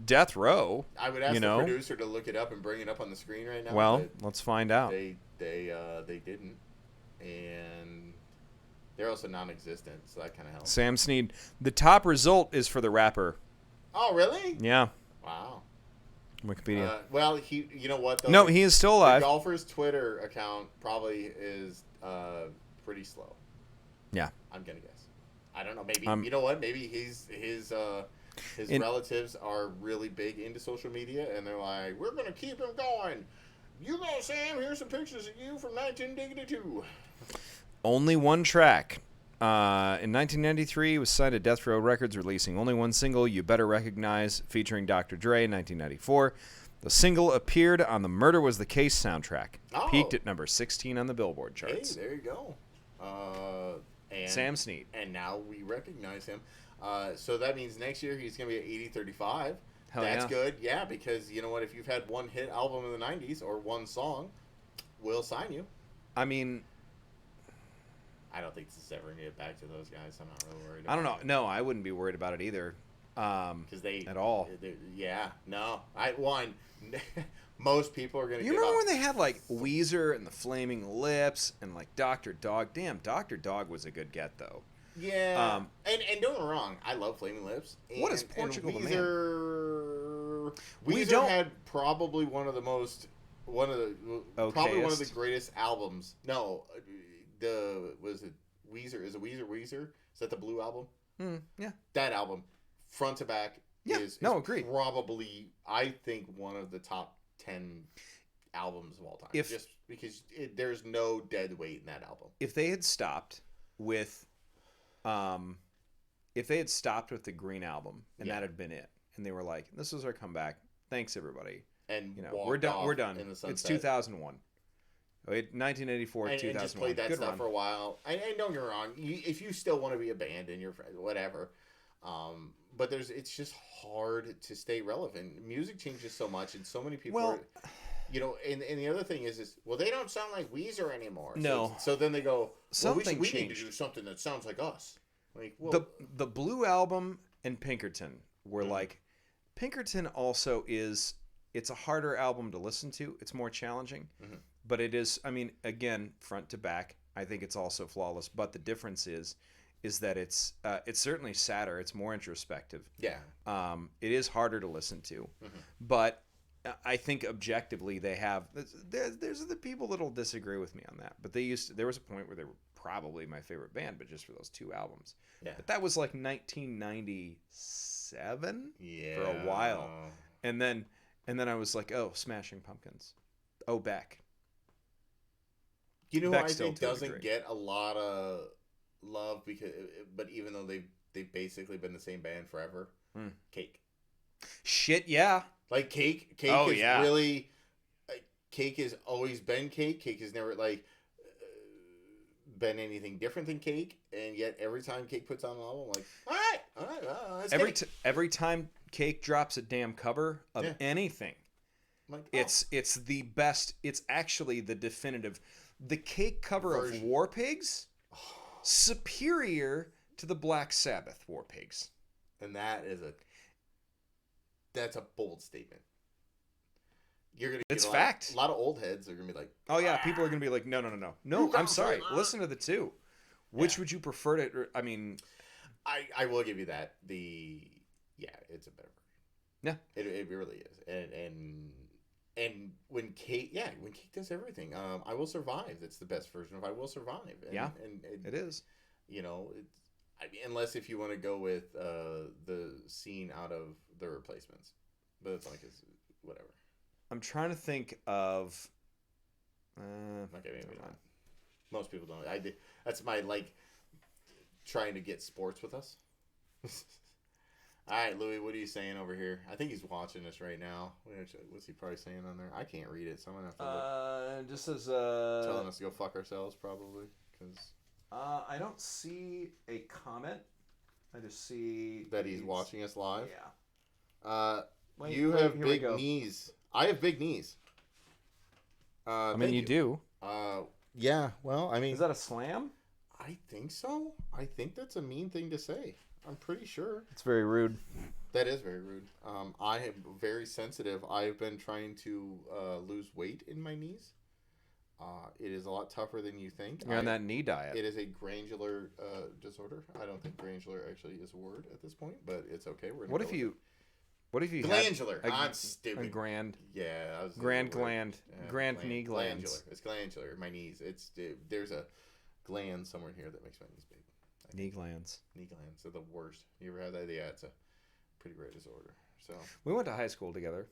death row. I would ask you the know? producer to look it up and bring it up on the screen right now. Well, but let's find out. they didn't, and they're also non-existent, so that kind of helps. Sam Snead. The top result is for the rapper. Oh, really? Yeah. Wow. Wikipedia. Well, you know what? Though? No, he is still The alive. golfer's Twitter account probably is pretty slow. Yeah. I'm gonna guess. I don't know. Maybe You know what? Maybe his relatives are really big into social media, and they're like, "We're gonna keep him going. You go, Sam. Here's some pictures of you from 1982." Only one track. In 1993, he was signed to Death Row Records, releasing only one single, You Better Recognize, featuring Dr. Dre in 1994. The single appeared on the Murder Was the Case soundtrack. Oh. Peaked at number 16 on the Billboard Hey, charts. there you go. And Sam Snead. And now we recognize him. So that means next year he's going to be at 80-35. Hell That's yeah. good. Yeah, because you know what? If you've had one hit album in the 90s or one song, we'll sign you. I mean, I don't think this is ever going to get back to those guys. I'm not really worried about I don't know. No, I wouldn't be worried about it either. Because at all. Yeah. No. Most people are going to You remember when they had like Weezer and the Flaming Lips and like Dr. Dog? Damn, Dr. Dog was a good get though. Yeah. And don't get me wrong, I love Flaming Lips. What is Portugal the Man? Weezer had probably probably one of the greatest albums. No, was it Weezer? Is it Weezer? Is that the Blue album? Yeah. That album, front to back, is agreed. Probably, I think, one of the top 10 albums of all time. Just because there's no dead weight in that album. If they had stopped with, the Green Album and that had been it, and they were like, "This is our comeback. Thanks everybody." And we're done. We're done. In the sunset. It's 2001. 1984, and 2001. just played that Good stuff run. for a while. And don't get me wrong, if you still want to be a band and you're whatever, but it's just hard to stay relevant. Music changes so much, and so many people. Well, and the other thing is they don't sound like Weezer anymore. No. So then they go, Something we need to changed. do something that sounds like us. Like, well, the Blue Album and Pinkerton were like, Pinkerton also is. It's a harder album to listen to. It's more challenging, but it is. I mean, again, front to back, I think it's also flawless. But the difference is that it's certainly sadder. It's more introspective. Yeah. It is harder to listen to, but I think objectively they have. There's the people that'll disagree with me on that, but there was a point where they were probably my favorite band, but just for those two albums. Yeah. But that was like 1997. Yeah. For a while, and then I was like, oh, Smashing Pumpkins, oh, Beck. You know, Beck I still think to a doesn't degree. get a lot of love but even though they've basically been the same band forever. Cake. Shit, yeah. Like Cake Oh, is yeah. really. Cake has always been Cake. Cake has never been anything different than Cake, and yet every time Cake puts on an album, I'm like, all right, that's Cake. Every time Cake drops a damn cover of anything, I'm like, it's the best. It's actually the definitive. The Cake cover Version. of War Pigs, superior to the Black Sabbath War Pigs. and that's a bold statement. You're gonna It's get fact. A lot of old heads are gonna be like, Oh yeah, people are gonna be like, no. You I'm can't sorry. say that. Listen to the two. Which would you prefer to? I mean, I will give you that. It's a better version. Yeah, it really is. And when Kate does everything, I Will Survive. That's the best version of I Will Survive. And it is. You know, unless if you want to go with the scene out of The Replacements, but it's like it's whatever. I'm trying to think of. Okay, maybe not. Most people don't. I did. That's my trying to get sports with us. All right, Louis, what are you saying over here? I think he's watching us right now. What's he probably saying on there? I can't read it, so I'm gonna have to look. Just as telling us to go fuck ourselves, probably, because I don't see a comment. I just see that he's watching us live. Yeah. You have big knees. I have big knees. I mean, you do. Yeah. Well, I mean, is that a slam? I think so. I think that's a mean thing to say. I'm pretty sure. It's very rude. That is very rude. I am very sensitive. I've been trying to lose weight in my knees. It is a lot tougher than you think. You're on that knee diet. It is a granular disorder. I don't think granular actually is a word at this point, but it's okay. What if you glandular? I'm stupid. A grand. Yeah. Grand gland. Grand knee glands. Glandular. It's glandular. My knees. There's a gland somewhere here that makes my knees big. Knee glands. Knee glands are the worst. You ever had that? Yeah, it's a pretty rare disorder. So we went to high school together.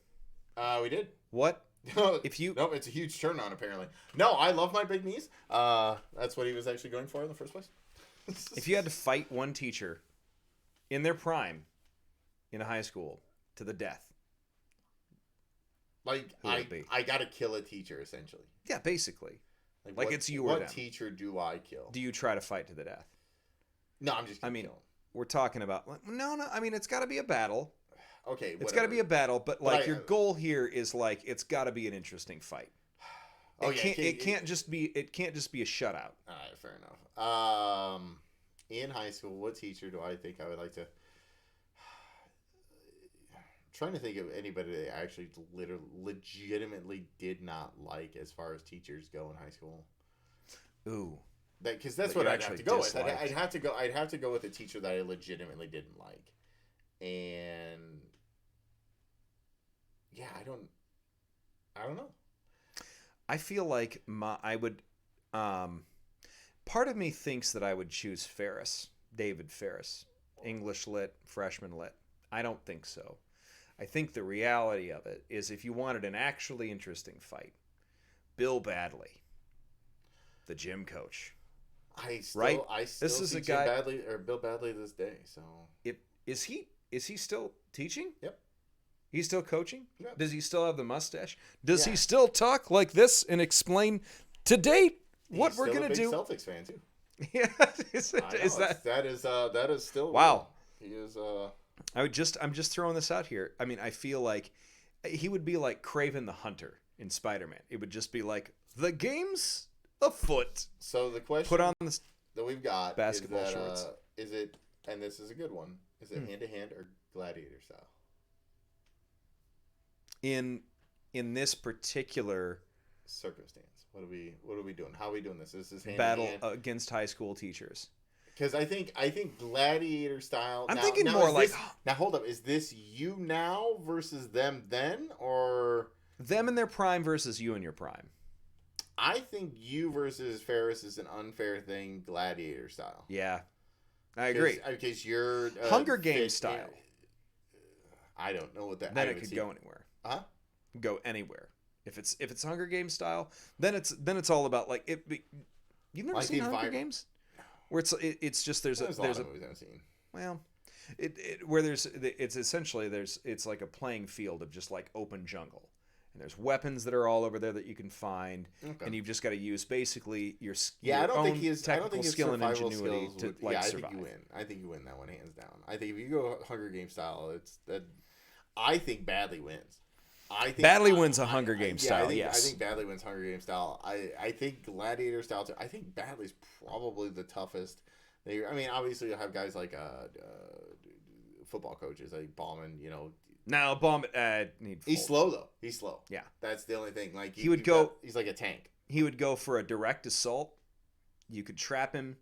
We did. What? No, it's a huge turn on apparently. No, I love my big knees. That's what he was actually going for in the first place. If you had to fight one teacher in their prime in a high school to the death, I gotta kill a teacher essentially. Yeah, basically. Like it's you or them. What teacher do I kill? Do you try to fight to the death? No, I'm just gonna kill him. We're talking about no. I mean, it's got to be a battle. Okay, whatever. It's got to be a battle, but your goal here is it's got to be an interesting fight. It can't just be a shutout. All right, fair enough. In high school, what teacher do I think I would like to? I'm trying to think of anybody that I actually legitimately did not like as far as teachers go in high school. Ooh. Because that's what I'd have to go with. I'd have to go with a teacher that I legitimately didn't like, and yeah, I don't know. I feel like part of me thinks that I would choose David Ferris, English lit, freshman lit. I don't think so. I think the reality of it is if you wanted an actually interesting fight, Bill Badley, the gym coach. I still see Bill Badley this day. So is he still teaching? Yep. He's still coaching? Yep. Does he still have the mustache? Does he still talk like this and explain to date what we're gonna do? He's still a big Celtics fan too. Yeah, that is still wow. He is. I'm just throwing this out here. I mean, I feel like he would be like Kraven the Hunter in Spider-Man. It would just be like the game's afoot. So the question put on this that we've got basketball is that, shorts. Is it? And this is a good one. Is it hand to hand or gladiator style? In this particular circumstance, what are we doing? How are we doing this? Is this hand battle against high school teachers? Because I think gladiator style. I'm thinking more like now. Hold up, is this you now versus them then, or them in their prime versus you in your prime? I think you versus Ferris is an unfair thing, gladiator style. Yeah, I agree. Because you're Hunger Games style. I don't know what that. Then it could go anywhere. Huh? Go anywhere. If it's Hunger Games style, then it's all about like it. You've never seen Hunger Games, where it's just there's a movies I haven't seen. Well, it's like a playing field of just like open jungle. And there's weapons that are all over there that you can find, and you've just got to use basically your own technical skill and ingenuity to survive. I think you win that one hands down. I think if you go Hunger Games style, I think Badley wins. Badley wins a Hunger Games style. I think Badley wins Hunger Games style. I think Gladiator style too. I think Badley's probably the toughest. Obviously you have guys like football coaches like Ballman. Now Ballman, he's slow though. He's slow. Yeah, that's the only thing. Like he's like a tank. He would go for a direct assault. You could trap him.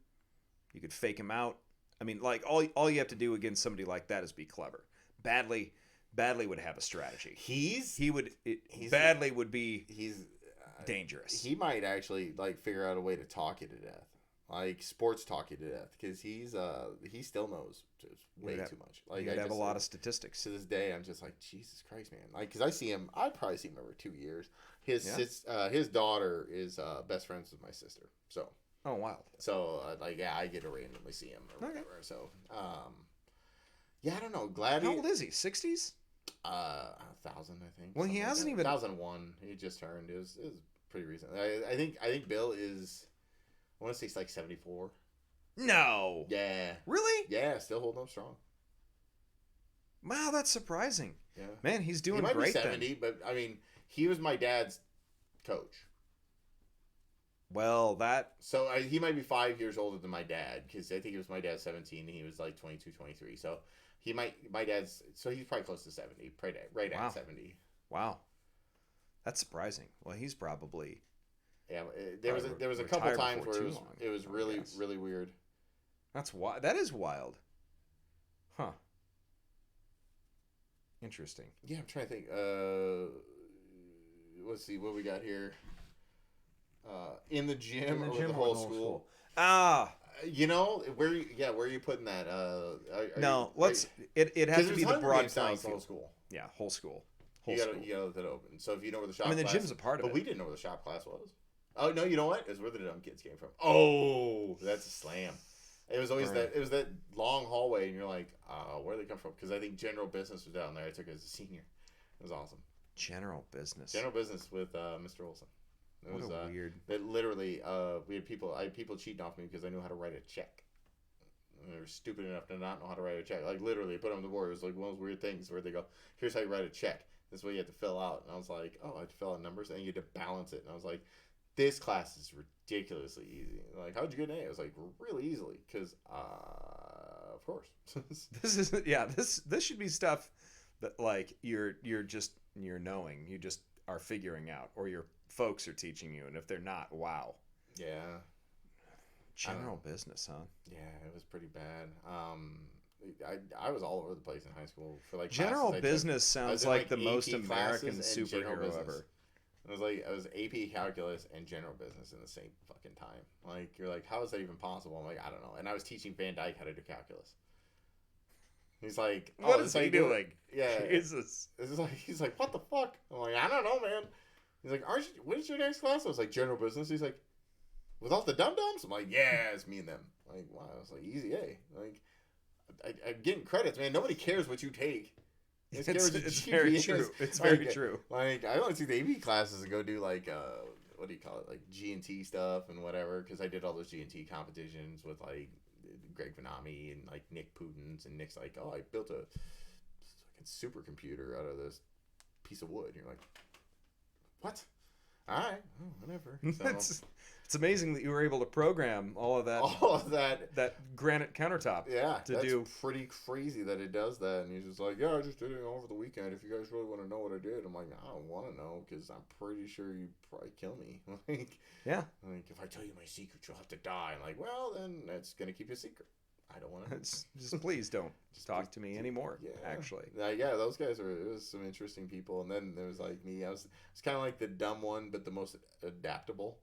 You could fake him out. I mean, like all you have to do against somebody like that is be clever. Badly would have a strategy. He's Badly would be he's dangerous. He might actually like figure out a way to talk you to death, like sports talk you to death, because he still knows just way too much. Like I have a lot of statistics. To this day, I'm just like, Jesus Christ, man. Like, because I probably see him every 2 years. His daughter is best friends with my sister, so. Oh, wow. So, I get to randomly see him or whatever. So, I don't know. Glad. How old is he? 60s? 1,000, I think. Well, he hasn't even 1,001. He just turned. It was pretty recent. I think Bill is. I want to say he's like 74. No. Yeah. Really? Yeah, still holding up strong. Wow, that's surprising. Yeah. Man, he's doing great. He might great be 70, but I mean, he was my dad's coach. Well, So he might be 5 years older than my dad, because I think he was my dad's 17 and he was like 22, 23. So he's probably close to 70, right at 70. Wow. That's surprising. Well, he's probably. Yeah, there was a couple times where it was really, really weird. That's wild. That is wild. Huh. Interesting. Yeah, I'm trying to think. Let's see what we got here. In the gym or the whole school? You know, where are you putting that? It has to be the broad playing whole school. Yeah, whole school. You gotta let that open. So if you know where the shop the gym's a part of it. But we didn't know where the shop class was. Oh, no, you know what? It's where the dumb kids came from. Oh, that's a slam. It was always it was that long hallway, and you're like, where do they come from? Because I think general business was down there. I took it as a senior. It was awesome. General business with Mr. Olson. It was weird. That literally, I had people cheating off me because I knew how to write a check. And they were stupid enough to not know how to write a check. Like literally, put it on the board. It was like one of those weird things where they go, "Here's how you write a check. This is what you have to fill out." And I was like, "Oh, I have to fill out numbers, and you had to balance it." And I was like, "This class is ridiculously easy." Like, how'd you get an A? I was like, really easily, because of course. This should be stuff that like you're knowing, you just are figuring out, or your folks are teaching you, and if they're not, wow. Yeah. General business, huh? Yeah, it was pretty bad. I was all over the place in high school for like general business sounds like the most American superhero ever. I was AP calculus and general business in the same fucking time. Like, you're like, how is that even possible? I'm like, I don't know. And I was teaching Van Dyke how to do calculus. He's like, what is he doing? Yeah, Jesus. He's like, what the fuck? I'm like, I don't know, man. He's like, what is your next class? I was like, general business. He's like, with all the dum-dums? I'm like, yeah, it's me and them. Like, wow. I was like, easy A. Like, I'm getting credits, man. Nobody cares what you take. It's very true. It's very true. Like, I only took the AP classes to go do, like, what do you call it? Like, G&T stuff and whatever. Because I did all those G&T competitions with, like, Greg Vanami and, like, Nick Pudens. And Nick's like, oh, I built a fucking supercomputer out of this piece of wood. And you're like, what? All right, whatever. So, it's amazing that you were able to program all of that granite countertop. Yeah, that's pretty crazy that it does that. And he's just like, yeah, I just did it over the weekend. If you guys really want to know what I did, I'm like, I don't want to know because I'm pretty sure you'd probably kill me. Like, yeah, like if I tell you my secret, you'll have to die. I'm like, well, then that's gonna keep you a secret. I don't want to. Just please don't talk to me anymore. Yeah, actually. Yeah, those guys it was some interesting people. And then there was like me. I was kind of like the dumb one, but the most adaptable.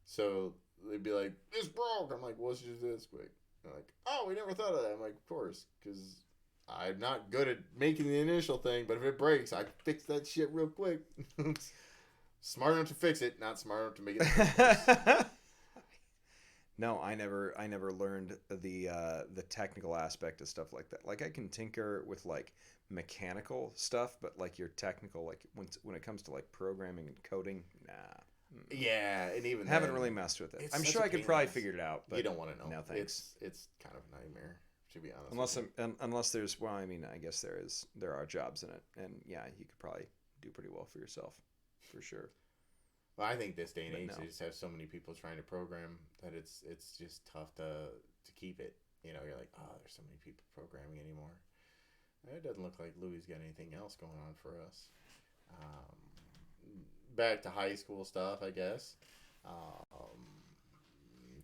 So they'd be like, "This broke." I'm like, "Well, let's just do this quick." They're like, "Oh, we never thought of that." I'm like, "Of course, because I'm not good at making the initial thing, but if it breaks, I fix that shit real quick." Smart enough to fix it, not smart enough to make it. No, I never learned the technical aspect of stuff like that. Like, I can tinker with like mechanical stuff, but like your technical, like when it comes to like programming and coding, nah. Yeah, and even haven't really messed with it. I'm sure I could probably figure it out, but you don't want to know. No, thanks. It's kind of a nightmare, to be honest. Unless there's, well, I mean, I guess there are jobs in it, and yeah, you could probably do pretty well for yourself, for sure. Well, I think this day and age, they just have so many people trying to program that it's just tough to keep it. You know, you're like, oh, there's so many people programming anymore. It doesn't look like Louis got anything else going on for us. Back to high school stuff, I guess.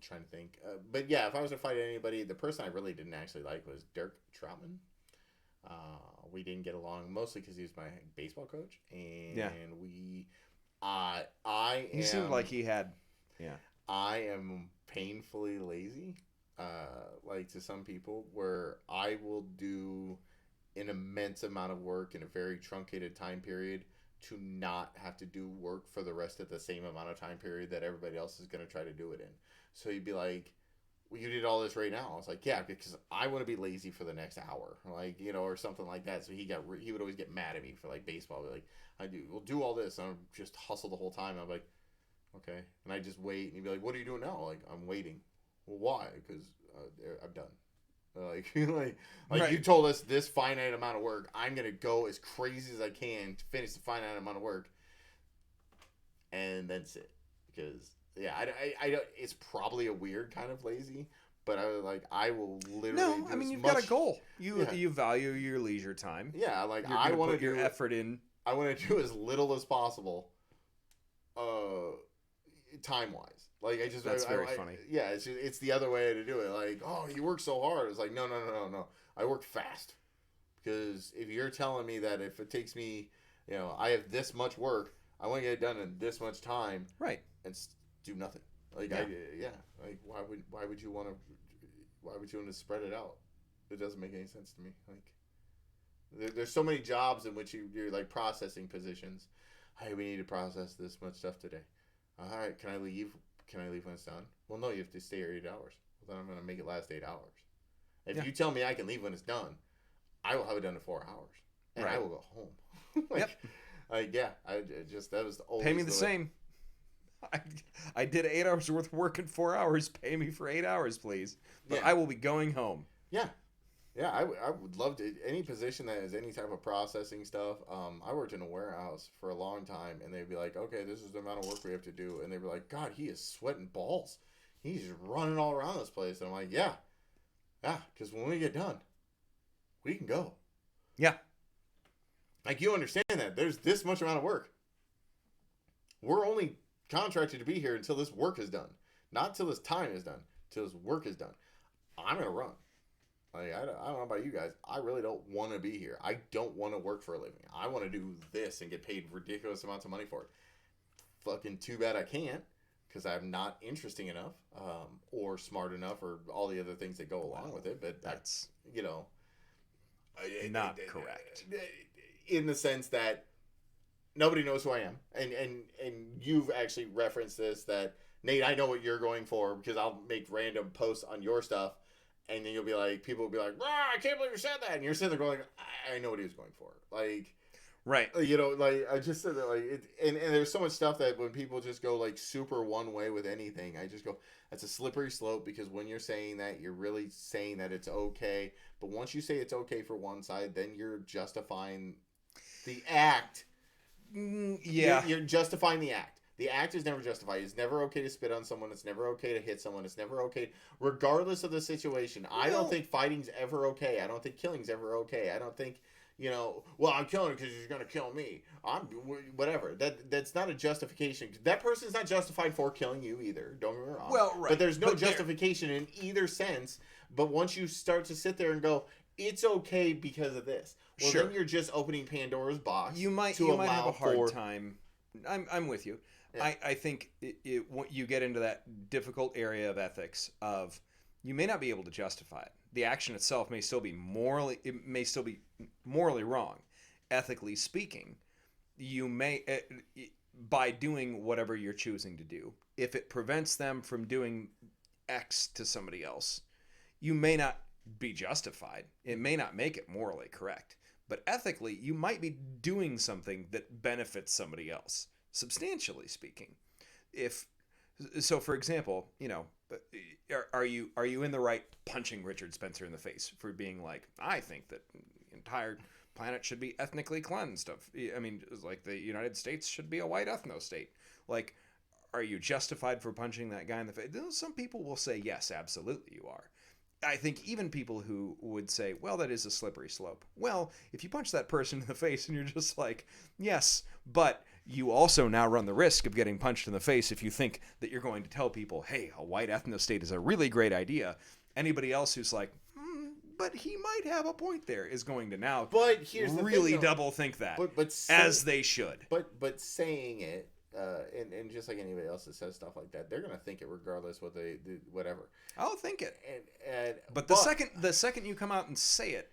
trying to think. But yeah, if I was to fight anybody, the person I really didn't actually like was Dirk Troutman. We didn't get along mostly because he was my baseball coach, and He seemed like he had. Yeah. I am painfully lazy, like to some people, where I will do an immense amount of work in a very truncated time period to not have to do work for the rest of the same amount of time period that everybody else is going to try to do it in. So you'd be like, well, you did all this right now. I was like, yeah, because I want to be lazy for the next hour, like, you know, or something like that. So he would always get mad at me for like baseball. Like, we'll do all this. And I'll just hustle the whole time. I'm like, okay. And I just wait. And he'd be like, what are you doing now? Like, I'm waiting. Well, why? Because I'm done. Like right. You told us this finite amount of work. I'm gonna go as crazy as I can to finish the finite amount of work, and then sit. Because yeah, I don't. It's probably a weird kind of lazy, but I will literally. No, I mean you've got a goal. You value your leisure time. Yeah, like you're I want to put your effort in. I want to do as little as possible. Time wise, like that's very funny. Yeah, it's the other way to do it. Like, oh, you work so hard. It's like no. I work fast, because if you're telling me that if it takes me, you know, I have this much work, I want to get it done in this much time, right, and do nothing. Like like why would you want to spread it out? It doesn't make any sense to me. Like there's so many jobs in which you're like processing positions. Hey, we need to process this much stuff today. All right, can I leave? Can I leave when it's done? Well, no, you have to stay here 8 hours. Well, then I'm going to make it last 8 hours. If you tell me I can leave when it's done, I will have it done in 4 hours. And I will go home. That was always pay me the same. I did 8 hours worth of work in 4 hours. Pay me for 8 hours, please. But I will be going home. Yeah. Yeah, I would love to. Any position that has any type of processing stuff. I worked in a warehouse for a long time, and they'd be like, okay, this is the amount of work we have to do. And they'd be like, God, he is sweating balls. He's just running all around this place. And I'm like, yeah, because when we get done, we can go. Yeah. Like, you understand that. There's this much amount of work. We're only contracted to be here until this work is done. Not until this time is done. Until this work is done. I'm going to run. Like, I don't know about you guys. I really don't want to be here. I don't want to work for a living. I want to do this and get paid ridiculous amounts of money for it. Fucking too bad I can't, because I'm not interesting enough, or smart enough, or all the other things that go along with it. But that's, you know, not correct. In the sense that nobody knows who I am, and you've actually referenced this, that Nate, I know what you're going for, because I'll make random posts on your stuff. And then people will be like, I can't believe you said that. And you're sitting there going, I know what he was going for. Like, right. You know, like, I just said that, like, and there's so much stuff that when people just go, like, super one way with anything, I just go, that's a slippery slope, because when you're saying that, you're really saying that it's okay. But once you say it's okay for one side, then you're justifying the act. Yeah. You're justifying the act. The act is never justified. It's never okay to spit on someone. It's never okay to hit someone. It's never okay, regardless of the situation. I don't think fighting's ever okay. I don't think killing's ever okay. I don't think, you know, well, I'm killing him because he's going to kill me. Whatever. That's not a justification. That person's not justified for killing you either. Don't get me wrong. Well, right. But there's no justification in either sense. But once you start to sit there and go, it's okay because of this. Well, then you're just opening Pandora's box. You might have a hard time. I'm with you. Yeah. I think you get into that difficult area of ethics of, you may not be able to justify it. The action itself may still be morally wrong. Ethically speaking, you may, by doing whatever you're choosing to do, if it prevents them from doing X to somebody else, you may not be justified. It may not make it morally correct. But ethically, you might be doing something that benefits somebody else, substantially speaking. So, for example, you know, are you in the right punching Richard Spencer in the face for being like, I think that the entire planet should be ethnically cleansed of, I mean, like the United States should be a white ethno state. Like, are you justified for punching that guy in the face? Some people will say, yes, absolutely you are. I think even people who would say, well, that is a slippery slope. Well, if you punch that person in the face and you're just like, yes, but you also now run the risk of getting punched in the face if you think that you're going to tell people, hey, a white ethno-state is a really great idea. Anybody else who's like, but he might have a point there, is going to now really double think that, as they should. But saying it, and just like anybody else that says stuff like that, they're gonna think it regardless what they do, whatever. I'll think it. But the second you come out and say it,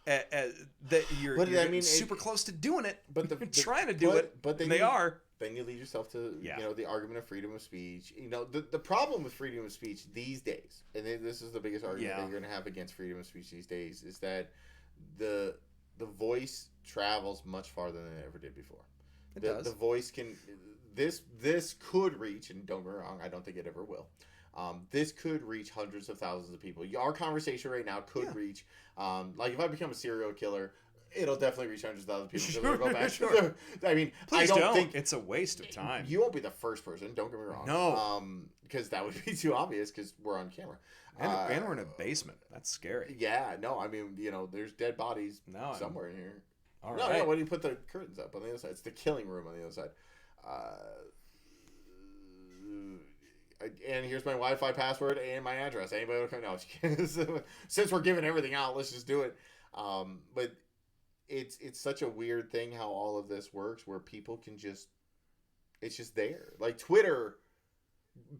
that you're super close to doing it, but trying to do it, but they are. Then you lead yourself to the argument of freedom of speech. The problem with freedom of speech these days, and this is the biggest argument that you're going to have against freedom of speech these days, is that the voice travels much farther than it ever did before. It does. The voice can this could reach, and don't get me wrong, I don't think it ever will. This could reach hundreds of thousands of people. Our conversation right now could reach, like if I become a serial killer, it'll definitely reach hundreds of thousands of people. Go back. Sure. I mean, please I don't think it's a waste of time. You won't be the first person. Don't get me wrong. No, because that would be too obvious. Because we're on camera, and we're in a basement. That's scary. Yeah. No. I mean, there's dead bodies somewhere in here. All right. No. When you put the curtains up on the other side, it's the killing room on the other side. And here's my Wi-Fi password and my address. Anybody want to come? No. Since we're giving everything out, let's just do it. But it's such a weird thing how all of this works, where people can it's just there. Like Twitter,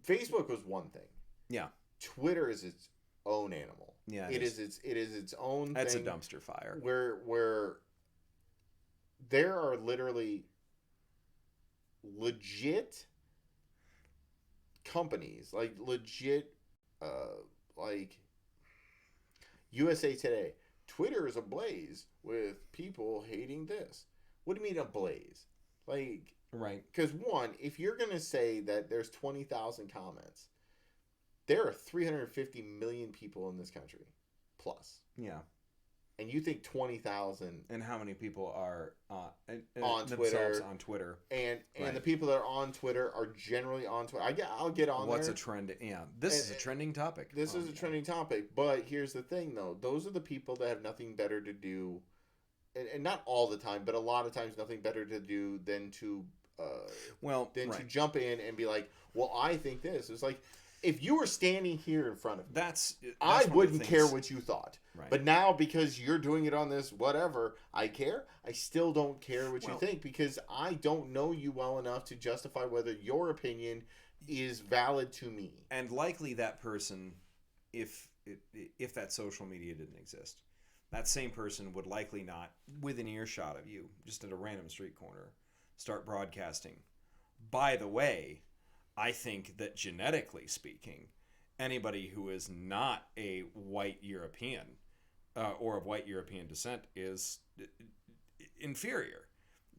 Facebook was one thing. Yeah. Twitter is its own animal. Yeah. It is its own That's thing. That's a dumpster fire. Where there are literally legit companies, like legit, like USA Today. Twitter is ablaze with people hating this. What do you mean ablaze? Like, right? Because one, if you're gonna say that there's 20,000 comments, there are 350 million people in this country, plus. Yeah. And you think 20,000? And how many people are on Twitter? On Twitter, and the people that are on Twitter are generally on Twitter. I'll get on. What's there. a trend? Yeah, this is a trending topic. This is a trending topic. But here's the thing, though: those are the people that have nothing better to do, and not all the time, but a lot of times, nothing better to do than to to jump in and be like, "Well, I think this." It's like, if you were standing here in front of me, that's I wouldn't care what you thought. Right. But now, because you're doing it on this whatever, I care. I still don't care what you think, because I don't know you well enough to justify whether your opinion is valid to me. And likely that person, if that social media didn't exist, that same person would likely not, within earshot of you, just at a random street corner, start broadcasting. By the way, I think that genetically speaking, anybody who is not a white European or of white European descent is inferior.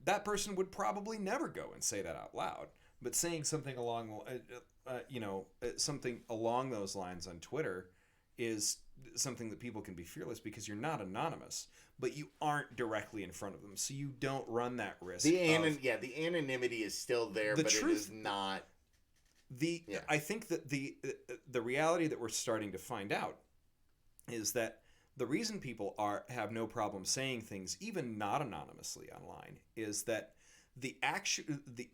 That person would probably never go and say that out loud. But saying something along, something along those lines on Twitter is something that people can be fearless, because you're not anonymous, but you aren't directly in front of them, so you don't run that risk. The anonymity is still there, but it is not. I think that the reality that we're starting to find out is that the reason people have no problem saying things, even not anonymously online, is that the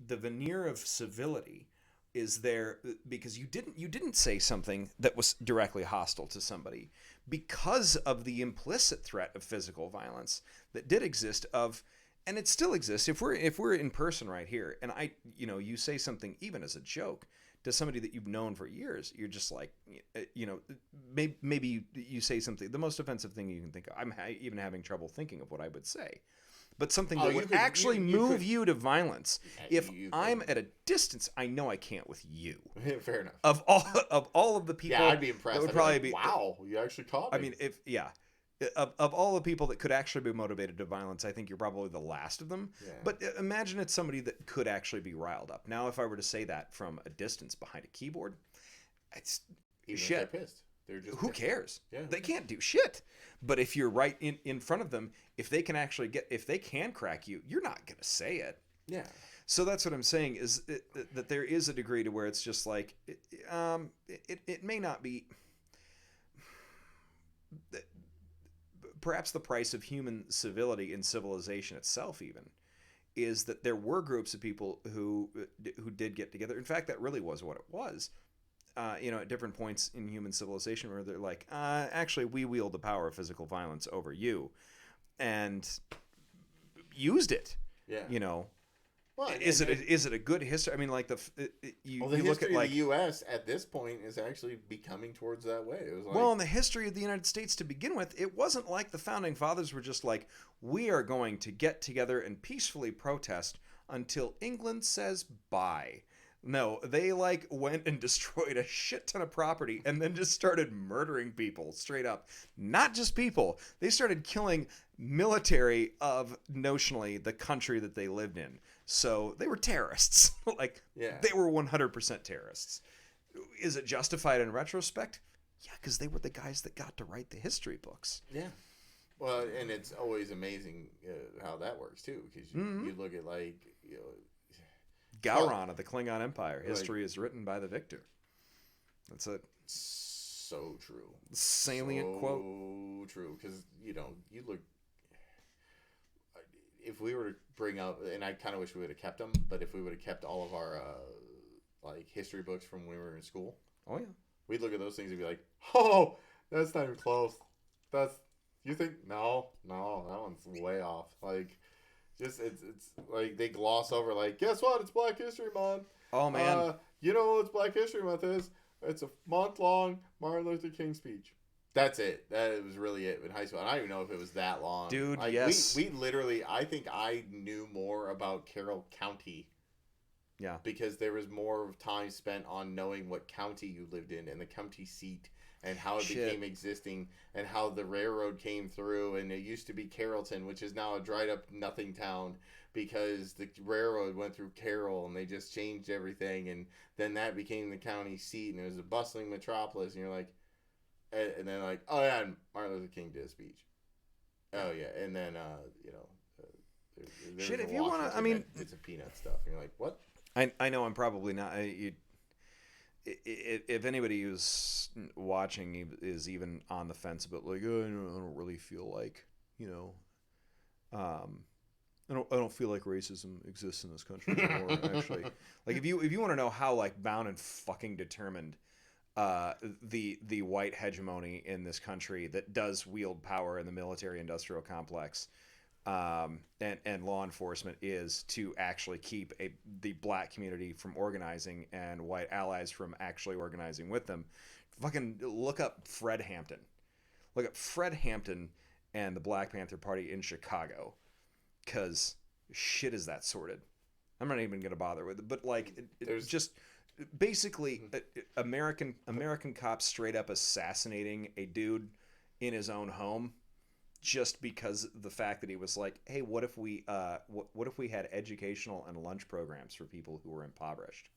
veneer of civility is there because you didn't say something that was directly hostile to somebody, because of the implicit threat of physical violence that did exist and it still exists. If we're in person right here, and you say something even as a joke to somebody that you've known for years, you're just like, maybe you say something, the most offensive thing you can think of. I'm even having trouble thinking of what I would say. But something that would actually move you to violence. If I'm at a distance, I know I can't with you. Fair enough. Of all of the people, I'd be impressed. That would probably be wow, you actually caught me. I mean, of all the people that could actually be motivated to violence, I think you're probably the last of them. Yeah. But imagine it's somebody that could actually be riled up. Now, if I were to say that from a distance behind a keyboard, it's even shit. If they're pissed. They're just who pissed. Cares? Yeah. They can't do shit. But if you're right in front of them, if they can crack you, you're not gonna say it. Yeah. So that's what I'm saying, is that there is a degree to where it's just like, it may not be. Perhaps the price of human civility and civilization itself even is that there were groups of people who did get together. In fact, that really was what it was. At different points in human civilization where they're like, actually, we wield the power of physical violence over you, and used it. Yeah. Well, is it a good history? I mean, like the you history look at of the U.S. at this point is actually becoming towards that way. It was like, well, in the history of the United States to begin with, it wasn't like the founding fathers were just like, we are going to get together and peacefully protest until England says bye. No, they went and destroyed a shit ton of property and then just started murdering people straight up. Not just people. They started killing military of notionally the country that they lived in. So they were terrorists. They were 100% terrorists. Is it justified in retrospect? Yeah, because they were the guys that got to write the history books. Yeah. Well, and it's always amazing how that works too, because you look at Gowron of the Klingon Empire. History is written by the victor. That's it. So true. Salient quote. So true. Because, you look... If we were to bring up... And I kind of wish we would have kept them, but if we would have kept all of our, history books from when we were in school... Oh, yeah. We'd look at those things and be like, oh, that's not even close. You think... No, that one's way off. It's like they gloss over, guess what? It's Black History Month. Oh, man. You know what Black History Month is? It's a month-long Martin Luther King speech. That's it. That was really it in high school. I don't even know if it was that long. Dude, yes. We literally, I think I knew more about Carroll County. Yeah. Because there was more time spent on knowing what county you lived in and the county seat and how it became existing and how the railroad came through, and it used to be Carrollton, which is now a dried up nothing town because the railroad went through Carroll and they just changed everything, and then that became the county seat and it was a bustling metropolis, and you're like, and then oh yeah, and Martin Luther King did a speech. Oh yeah, and then shit, if you want to, I mean, it's a peanut stuff, and you're like, what? I know I'm probably not. If anybody who's watching is even on the fence about I don't really feel like I don't feel like racism exists in this country anymore. Actually, if you want to know how bound and fucking determined the white hegemony in this country that does wield power in the military-industrial complex. And law enforcement is to actually keep the black community from organizing and white allies from actually organizing with them. Fucking look up Fred Hampton. Look up Fred Hampton and the Black Panther Party in Chicago. Because shit is that sorted. I'm not even going to bother with it. But there's just basically American cops straight up assassinating a dude in his own home. Just because of the fact that he was like, hey, what if we had educational and lunch programs for people who were impoverished?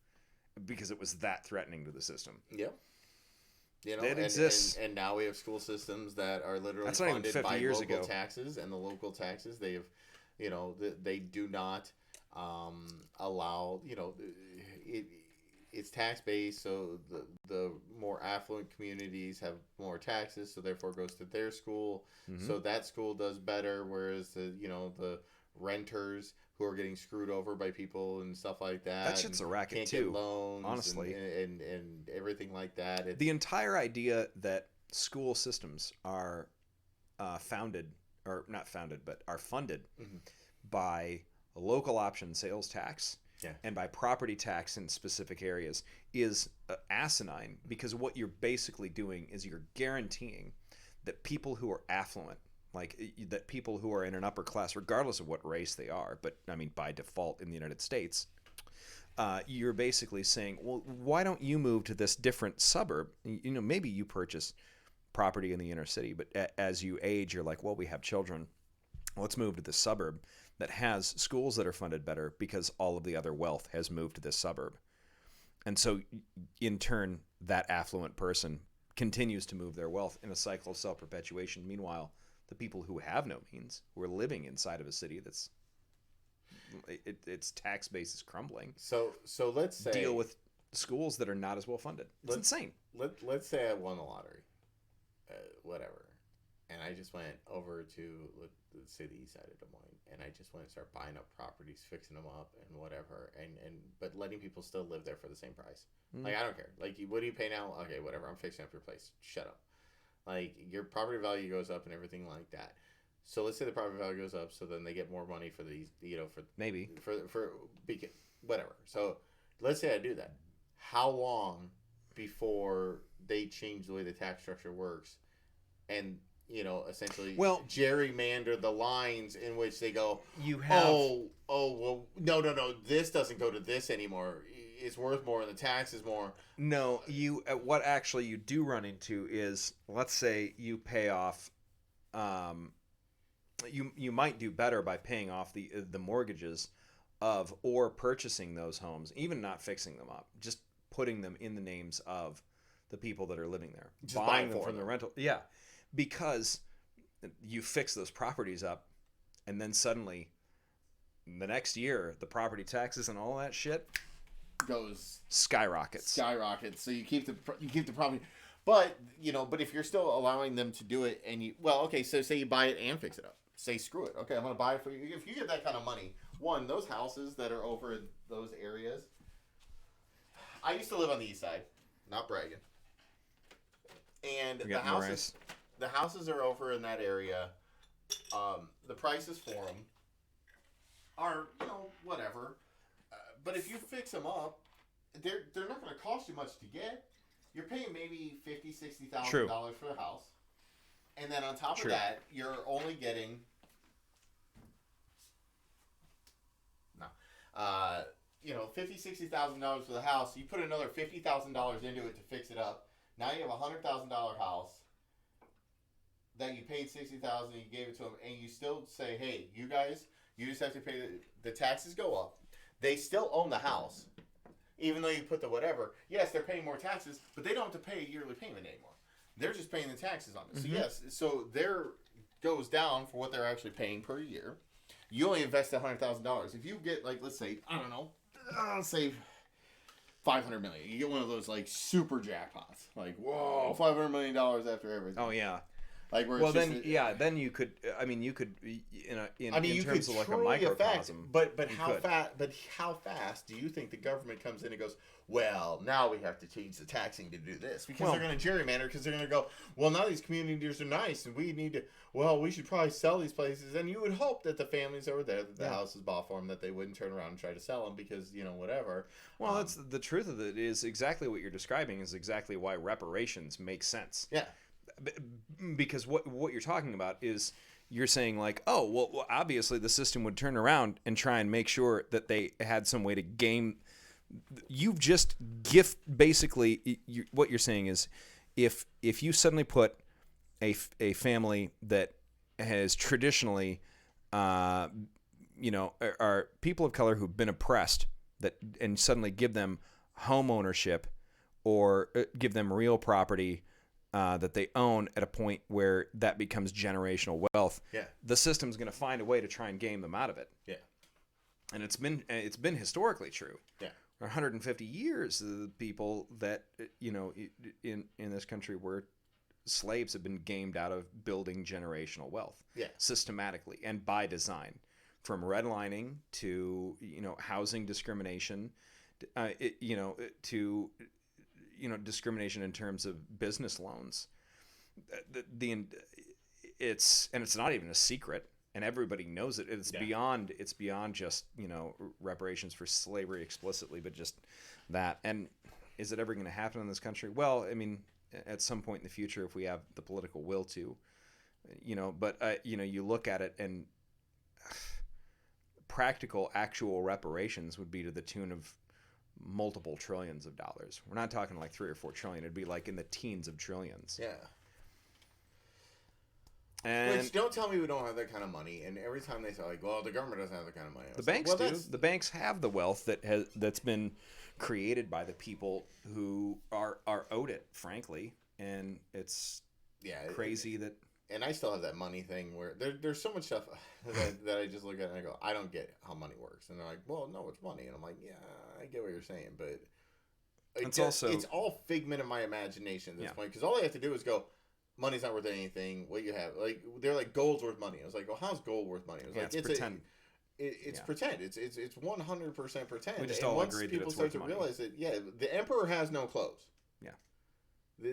Because it was that threatening to the system. Yep. It exists. And now we have school systems that are literally funded by local taxes, and the local taxes they have, they do not allow, it's tax based, so the more affluent communities have more taxes, so therefore it goes to their school. Mm-hmm. So that school does better, whereas the renters who are getting screwed over by people and stuff like that. That shit's a racket can't too. Get loans, honestly, and everything like that. The entire idea that school systems are founded, or not founded, but are funded mm-hmm. by a local option sales tax. Yeah. And by property tax in specific areas is asinine, because what you're basically doing is you're guaranteeing that people who are affluent, that people who are in an upper class, regardless of what race they are, but I mean by default in the United States, you're basically saying, well, why don't you move to this different suburb? Maybe you purchase property in the inner city, but as you age, you're like, well, we have children. Let's move to this suburb that has schools that are funded better because all of the other wealth has moved to this suburb. And so, in turn, that affluent person continues to move their wealth in a cycle of self-perpetuation. Meanwhile, the people who have no means, who are living inside of a city that's its tax base is crumbling. So let's say deal with schools that are not as well funded. It's insane. Let's say I won the lottery, whatever. And I just went over to, let's say, the east side of Des Moines, and I just went and started buying up properties, fixing them up, and whatever, but letting people still live there for the same price. Like, I don't care. Like, what do you pay now? Okay, whatever. I'm fixing up your place. Shut up. Like, your property value goes up and everything like that. So let's say the property value goes up, so then they get more money for these, for maybe for whatever. So let's say I do that. How long before they change the way the tax structure works, and essentially gerrymander the lines in which they go, well, no, this doesn't go to this anymore. It's worth more and the tax is more. No, what actually you do run into is, let's say you pay off, you might do better by paying off the mortgages or purchasing those homes, even not fixing them up, just putting them in the names of the people that are living there, just buying them from the rental. Yeah. Because you fix those properties up, and then suddenly, the next year, the property taxes and all that shit skyrockets. So you keep the property, but if you're still allowing them to do it, and so say you buy it and fix it up. Say screw it. Okay, I'm gonna buy it for you. If you get that kind of money, those houses that are over in those areas. I used to live on the east side, not bragging, and the houses are over in that area. The prices for them are, whatever. But if you fix them up, they're not going to cost you much to get. You're paying maybe $50,000-$60,000 for the house, and then on top of that, you're only getting $50,000-$60,000 for the house. You put another $50,000 into it to fix it up. Now you have a $100,000 house that you paid $60,000 and you gave it to them, and you still say, hey, you guys, you just have to pay the taxes go up. They still own the house, even though you put the whatever. Yes, they're paying more taxes, but they don't have to pay a yearly payment anymore. They're just paying the taxes on it. Mm-hmm. So yes, so their goes down for what they're actually paying per year. You only invest $100,000. If you get, like, let's say, I don't know, say $500 million. You get one of those, like, super jackpots. Like, whoa, $500 million after everything. Oh yeah. Like, where well, then you could. I mean, you could in terms of like a microcosm. But how fast do you think the government comes in and goes, well, now we have to change the taxing to do this because they're going to gerrymander, because they're going to go, well, now these communities are nice and we need to. Well, we should probably sell these places, and you would hope that the families over there that the houses bought for them, that they wouldn't turn around and try to sell them because whatever. Well, that's the truth of it. Is exactly what you're describing is exactly why reparations make sense. Yeah. Because what you're talking about is you're saying like, oh, well, obviously the system would turn around and try and make sure that they had some way to game. You've just basically what you're saying is if you suddenly put a family that has traditionally, are people of color who've been oppressed and suddenly give them home ownership or give them real property that they own at a point where that becomes generational wealth. Yeah. The system's going to find a way to try and game them out of it. Yeah. And it's been historically true. Yeah. 150 years, the people that in this country where slaves have been gamed out of building generational wealth. Yeah. Systematically and by design, from redlining to housing discrimination, to discrimination in terms of business loans. It's not even a secret, and everybody knows it. It's beyond just reparations for slavery explicitly, but just that. And is it ever going to happen in this country? Well, I mean, at some point in the future, if we have the political will to, but you look at it and practical, actual reparations would be to the tune of multiple trillions of dollars. We're not talking like 3 or 4 trillion. It'd be like in the teens of trillions. Yeah. And which, don't tell me we don't have that kind of money. And every time they say like, well, the government doesn't have that kind of money. The banks do. The banks have the wealth that's been created by the people who are owed it, frankly. And it's crazy that. And I still have that money thing where there's so much stuff that I just look at and I go, I don't get how money works. And they're like, well, no, it's money. And I'm like, yeah, I get what you're saying. But it's all figment of my imagination at this point. Because all I have to do is go, money's not worth anything. What you have, like, they're like, gold's worth money. I was like, well, how's gold worth money? I was like, it's pretend. It's pretend. It's 100% pretend. We just and all once agreed people that it's start worth to money. realize that, the emperor has no clothes. Yeah.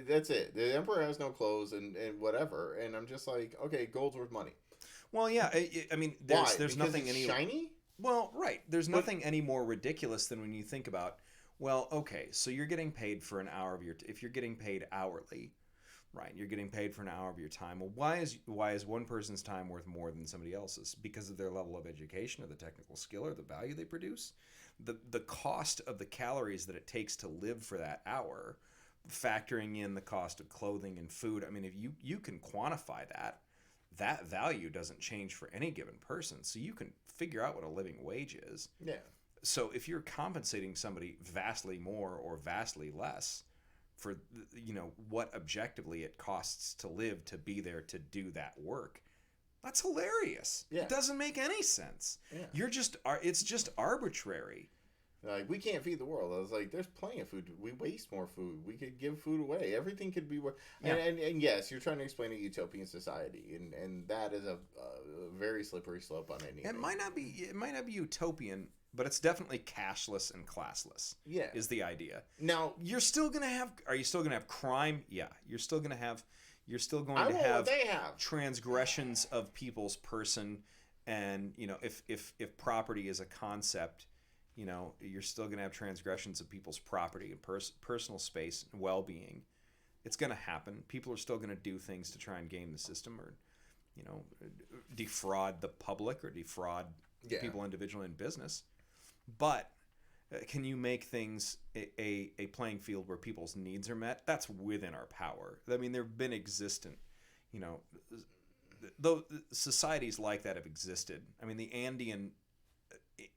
That's it. The emperor has no clothes and whatever. And I'm just like, okay, gold's worth money. Well, yeah. I mean, Why? there's Because nothing it's shiny? Well, right. There's nothing any more ridiculous than when you think about, well, okay, so you're getting paid for an hour of if you're getting paid hourly, right? You're getting paid for an hour of your time. Well, why is one person's time worth more than somebody else's? Because of their level of education or the technical skill or the value they produce? The cost of the calories that it takes to live for that hour, factoring in the cost of clothing and food. I mean, if you can quantify that value doesn't change for any given person. So you can figure out what a living wage is. Yeah. So if you're compensating somebody vastly more or vastly less for, what objectively it costs to live, to be there, to do that work, that's hilarious. Yeah. It doesn't make any sense. Yeah. It's just arbitrary. Like, we can't feed the world. I was like, there's plenty of food. We waste more food. We could give food away. Everything could be... Yeah. And yes, you're trying to explain a utopian society, and that is a very slippery slope on anything. It might not be utopian, but it's definitely cashless and classless. Yeah. Is the idea. Now, Are you still gonna have crime? Yeah. You're still going to have they have transgressions of people's person, and if property is a concept, you're still going to have transgressions of people's property and personal space and well-being. It's going to happen. People are still going to do things to try and game the system, or defraud the public, or defraud people individually in business. But can you make things a playing field where people's needs are met? That's within our power. I mean, they've been existent, though societies like that have existed. I mean, the Andean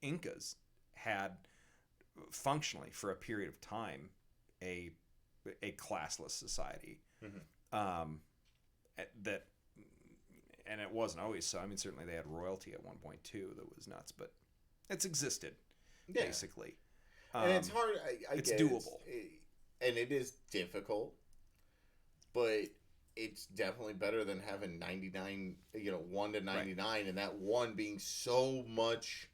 Incas had functionally for a period of time a classless society. Mm-hmm. That, and it wasn't always so. I mean, certainly they had royalty at one point too that was nuts, but it's existed basically. And it's hard. It's doable. And it is difficult, but it's definitely better than having 99, 1 to 99, right. And that one being so much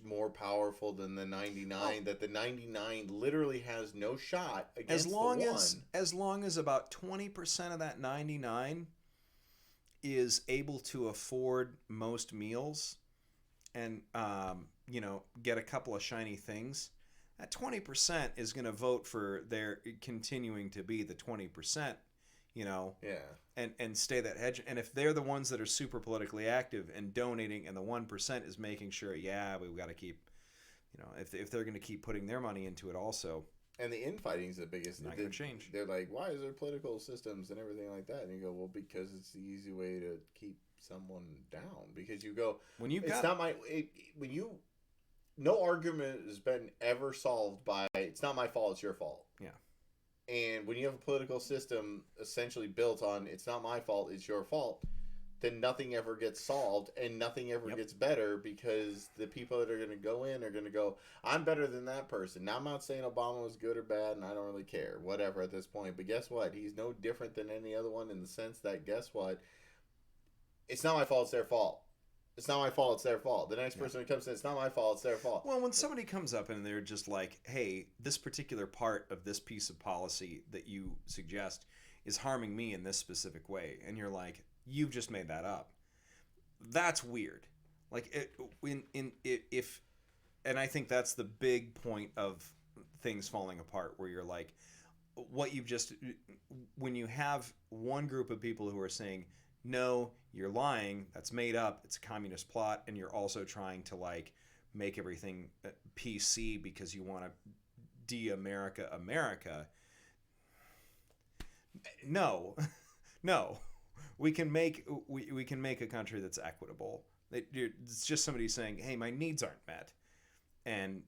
more powerful than the 99, that the 99 literally has no shot against the one. As long as about 20% of that 99 is able to afford most meals and get a couple of shiny things, that 20% is going to vote for their continuing to be the 20%, and stay that hedge. And if they're the ones that are super politically active and donating, and the 1% is making sure, we've got to keep, if they're going to keep putting their money into it also. And the infighting is the biggest. Not going to change. They're like, why is there political systems and everything like that? And you go, well, because it's the easy way to keep someone down. Because you go, no argument has been ever solved by, it's not my fault, it's your fault. Yeah. And when you have a political system essentially built on, it's not my fault, it's your fault, then nothing ever gets solved and nothing ever gets better, because the people that are going to go in are going to go, I'm better than that person. Now, I'm not saying Obama was good or bad, and I don't really care, whatever at this point. But guess what? He's no different than any other one, in the sense that, guess what? It's not my fault, it's their fault. It's not my fault, it's their fault. The next person who comes in, it's not my fault, it's their fault. Well, when somebody comes up and they're just like, hey, this particular part of this piece of policy that you suggest is harming me in this specific way, and you're like, you've just made that up. That's weird. Like, and I think that's the big point of things falling apart, where you're like, when you have one group of people who are saying, no, you're lying, that's made up, it's a communist plot, and you're also trying to make everything PC because you want to de-America America. No. We can make a country that's equitable. It's just somebody saying, hey, my needs aren't met, and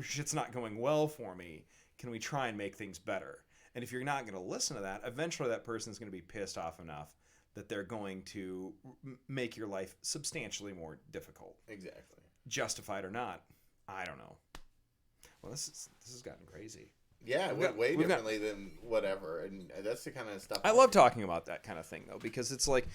shit's not going well for me. Can we try and make things better? And if you're not going to listen to that, eventually that person's going to be pissed off enough that they're going to make your life substantially more difficult. Exactly. Justified or not, I don't know. Well, this has gotten crazy. Yeah, way differently than whatever, and that's the kind of stuff. I love talking about that kind of thing though, because it's like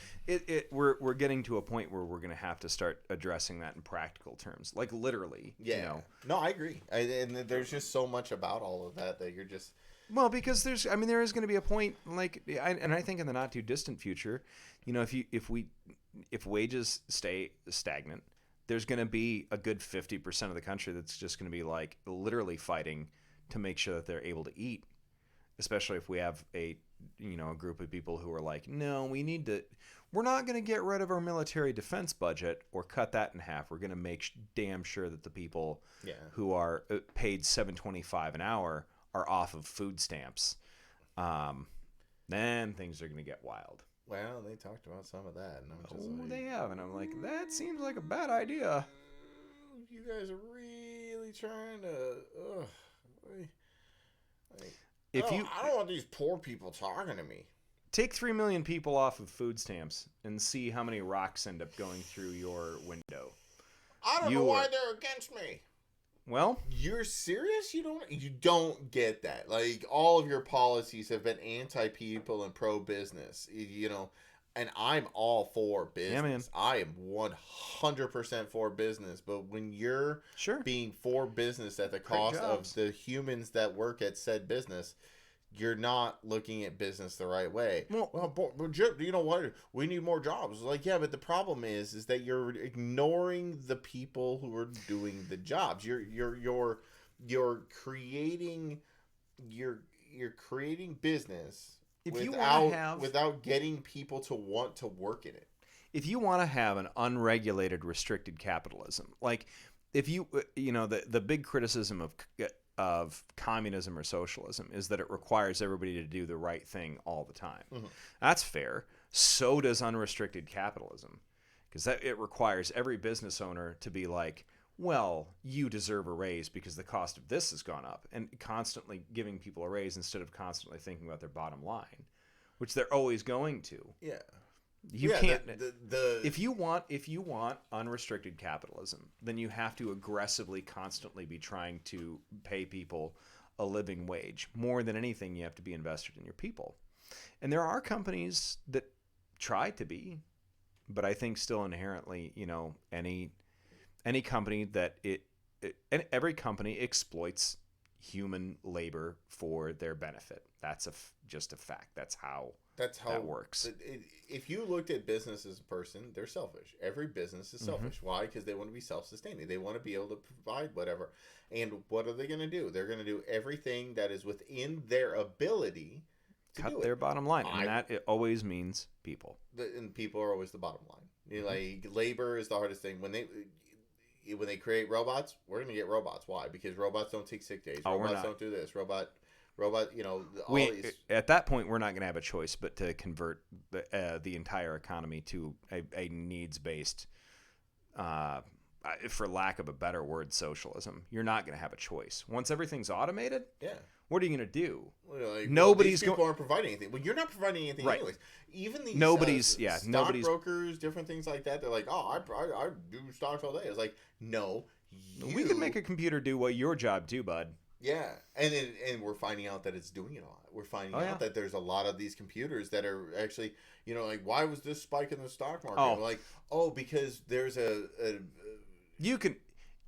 we're getting to a point where we're going to have to start addressing that in practical terms, like literally. Yeah. You know? No, I agree. And there's just so much about all of that you're just. Well, because there is going to be a point, like, and I think in the not too distant future, you know, if wages stay stagnant, there's going to be a good 50% of the country that's just going to be like literally fighting to make sure that they're able to eat, especially if we have a group of people who are like, no, we're not going to get rid of our military defense budget or cut that in half. We're going to make damn sure that the people who are paid $7.25 an hour are off of food stamps. Then things are going to get wild. Well, they talked about some of that, and I'm just they have, and I'm like, that seems like a bad idea. You guys are really trying to. I don't want these poor people talking to me. Take 3 million people off of food stamps and see how many rocks end up going through your window. I don't know why they're against me. Well, you're serious? You don't get that. Like, all of your policies have been anti-people and pro-business. And I'm all for business. Yeah, man. I am 100% for business. But when you're being for business at the cost of the humans that work at said business, you're not looking at business the right way. But you know what? We need more jobs. Like, yeah, but the problem is that you're ignoring the people who are doing the jobs. You're creating business. Without getting people to want to work in it. If you want to have an unregulated, restricted capitalism, like if the big criticism of communism or socialism is that it requires everybody to do the right thing all the time. Mm-hmm. That's fair. So does unrestricted capitalism, because it requires every business owner to be like, well, you deserve a raise because the cost of this has gone up, and constantly giving people a raise instead of constantly thinking about their bottom line, which they're always going to. Yeah. You can't. If you want unrestricted capitalism, then you have to aggressively, constantly be trying to pay people a living wage. More than anything, you have to be invested in your people. And there are companies that try to be, but I think still inherently, any company that and every company exploits human labor for their benefit. That's just a fact. That's how that works. If you looked at business as a person, they're selfish. Every business is selfish. Mm-hmm. Why? Because they want to be self-sustaining. They want to be able to provide whatever. And what are they going to do? They're going to do everything that is within their ability to cut their bottom line. And that it always means people. And people are always the bottom line. Mm-hmm. Like, labor is the hardest thing. When they create robots, we're going to get robots. Why? Because robots don't take sick days. Robots don't do this. Robot, these. At that point, we're not going to have a choice but to convert the entire economy to a needs-based, for lack of a better word, socialism. You're not going to have a choice. Once everything's automated, what are you going to do? These people aren't providing anything. Well, you're not providing anything anyways. Even these stockbrokers, different things like that, they're like, oh, I do stocks all day. It's like, no. We can make a computer do what your job do, bud. Yeah, and we're finding out that it's doing it a lot. We're finding out that there's a lot of these computers that are actually, like, why was this spike in the stock market? Because there's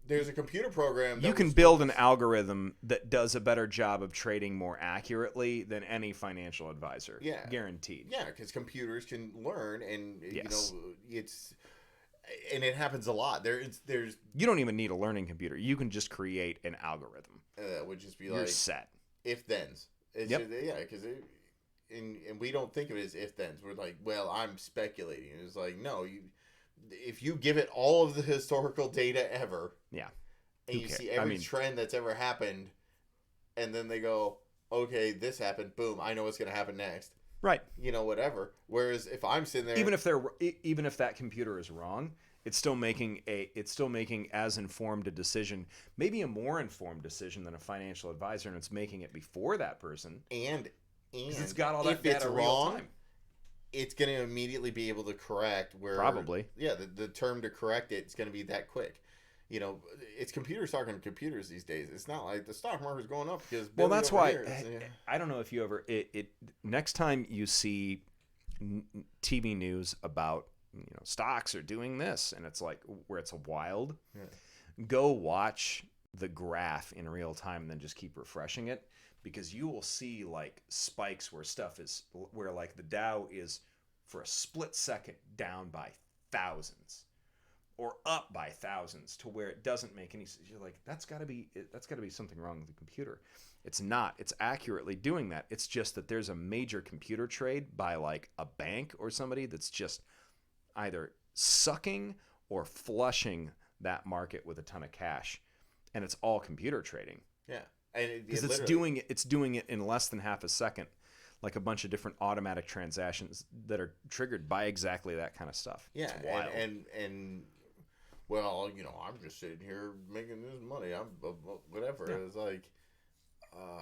there's a computer program that you can build an algorithm that does a better job of trading more accurately than any financial advisor. Yeah, guaranteed. Yeah, because computers can learn, and it's. And it happens a lot. There's you don't even need a learning computer. You can just create an algorithm. That would just be you're set. If thens. Because and we don't think of it as if thens. We're like, well, I'm speculating. It's like, no, if you give it all of the historical data ever, and you see every trend that's ever happened, and then they go, okay, this happened, boom, I know what's going to happen next. Right. Whatever. Whereas if I'm sitting there, even if that computer is wrong, it's still making as informed a decision, maybe a more informed decision than a financial advisor, and it's making it before that person. And it's got all that data real time. It's going to immediately be able to correct where probably. Yeah, the term to correct it's going to be that quick. it's computers talking to computers these days. It's not like the stock market's going up because Well, Billy that's over why here, I don't know if you ever next time you see TV news about stocks are doing this and it's like where it's wild, go watch the graph in real time and then just keep refreshing it, because you will see like spikes where like the Dow is for a split second down by thousands or up by thousands to where it doesn't make any sense. You're like, that's got to be something wrong with the computer. It's not. It's accurately doing that. It's just that there's a major computer trade by like a bank or somebody that's just either sucking or flushing that market with a ton of cash, and it's all computer trading. Yeah, because it's doing it in less than half a second, like a bunch of different automatic transactions that are triggered by exactly that kind of stuff. Yeah, it's wild. And well, I'm just sitting here making this money. I'm whatever. Yeah. It's like,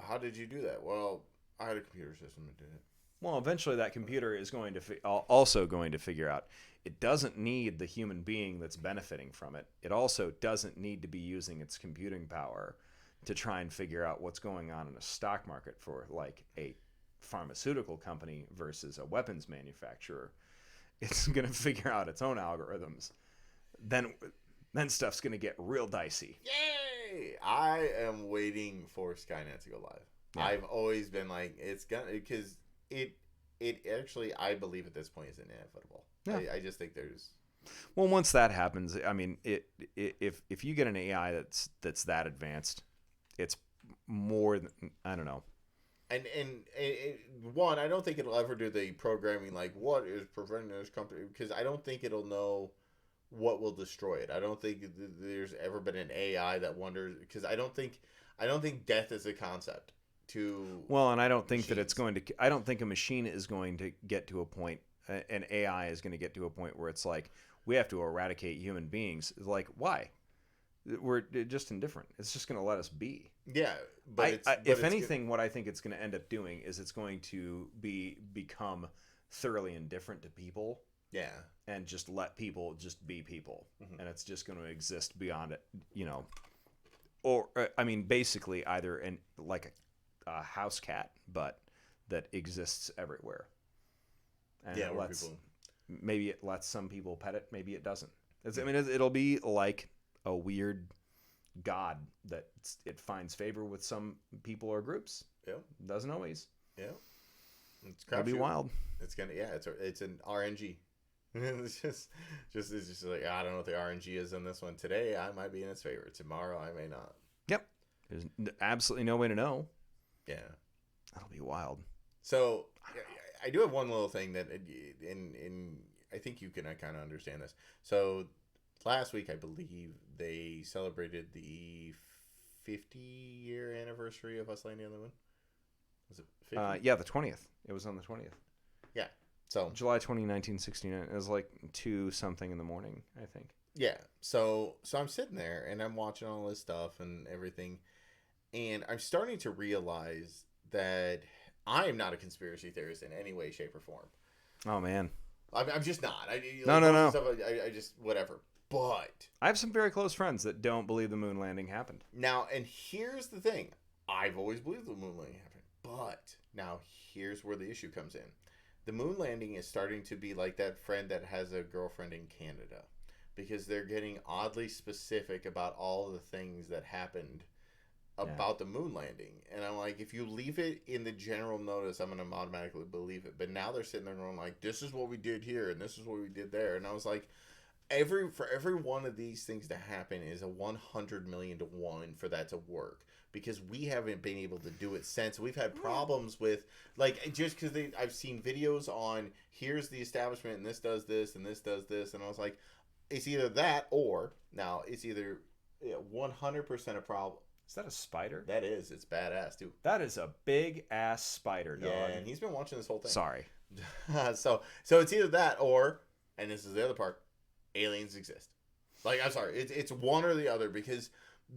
how did you do that? Well, I had a computer system that did it. Well, eventually that computer is going to also going to figure out it doesn't need the human being that's benefiting from it. It also doesn't need to be using its computing power to try and figure out what's going on in a stock market for like a pharmaceutical company versus a weapons manufacturer. It's going to figure out its own algorithms. Then stuff's going to get real dicey. Yay! I am waiting for Skynet to go live. Yeah. I've always been like, it's gonna, because it actually, I believe at this point is inevitable. Yeah. I just think there's. Well, once that happens, I mean, if you get an AI that's that advanced, it's more than, I don't know. And one, I don't think it'll ever do the programming like what is preventing this company, because I don't think it'll know what will destroy it. I don't think there's ever been an AI that wonders, because I don't think death is a concept to. Well, and I don't think machines. That it's going to. I don't think a machine is going to get to a point. An AI is going to get to a point where it's like we have to eradicate human beings. Like, why? We're just indifferent. It's just going to let us be. Yeah, but if anything, what I think it's going to end up doing is it's going to become thoroughly indifferent to people. Yeah, and just let people just be people, and it's just going to exist beyond it, Or I mean, basically, either like a house cat, but that exists everywhere. And yeah, maybe it lets some people pet it, maybe it doesn't. I mean, it'll be like a weird god that it finds favor with some people or groups. Yeah, doesn't always. Yeah, it'll be wild. It's gonna it's an RNG. It's just like, I don't know what the RNG is in this one. Today I might be in its favor. Tomorrow I may not. Yep. There's absolutely no way to know. Yeah. That'll be wild. So I do have one little thing that in I think you can kind of understand this. So last week I believe they celebrated the 50-year anniversary of us landing on the moon. Was it 50? Yeah, the 20th. It was on the 20th. Yeah. So July 20, 1969. It was like 2-something in the morning, I think. Yeah. So I'm sitting there and I'm watching all this stuff and everything, and I'm starting to realize that I am not a conspiracy theorist in any way, shape, or form. Oh man. I'm just not. No. Stuff, I just whatever. But I have some very close friends that don't believe the moon landing happened. Now, and here's the thing: I've always believed the moon landing happened, but now here's where the issue comes in. The moon landing is starting to be like that friend that has a girlfriend in Canada, because they're getting oddly specific about all the things that happened about the moon landing. And I'm like, if you leave it in the general notice, I'm going to automatically believe it. But now they're sitting there going like, this is what we did here and this is what we did there. And I was like, for every one of these things to happen is a 100 million to 1 for that to work, because we haven't been able to do it since. We've had problems with, like, just because I've seen videos on here's the establishment and this does this and this does this, and I was like, it's either that or now it's either 100% a problem. Is that a spider? That is. It's badass too. That is a big ass spider, dog. Yeah, and he's been watching this whole thing. Sorry. So it's either that or, and this is the other part, aliens exist. Like, I'm sorry, it's one or the other, because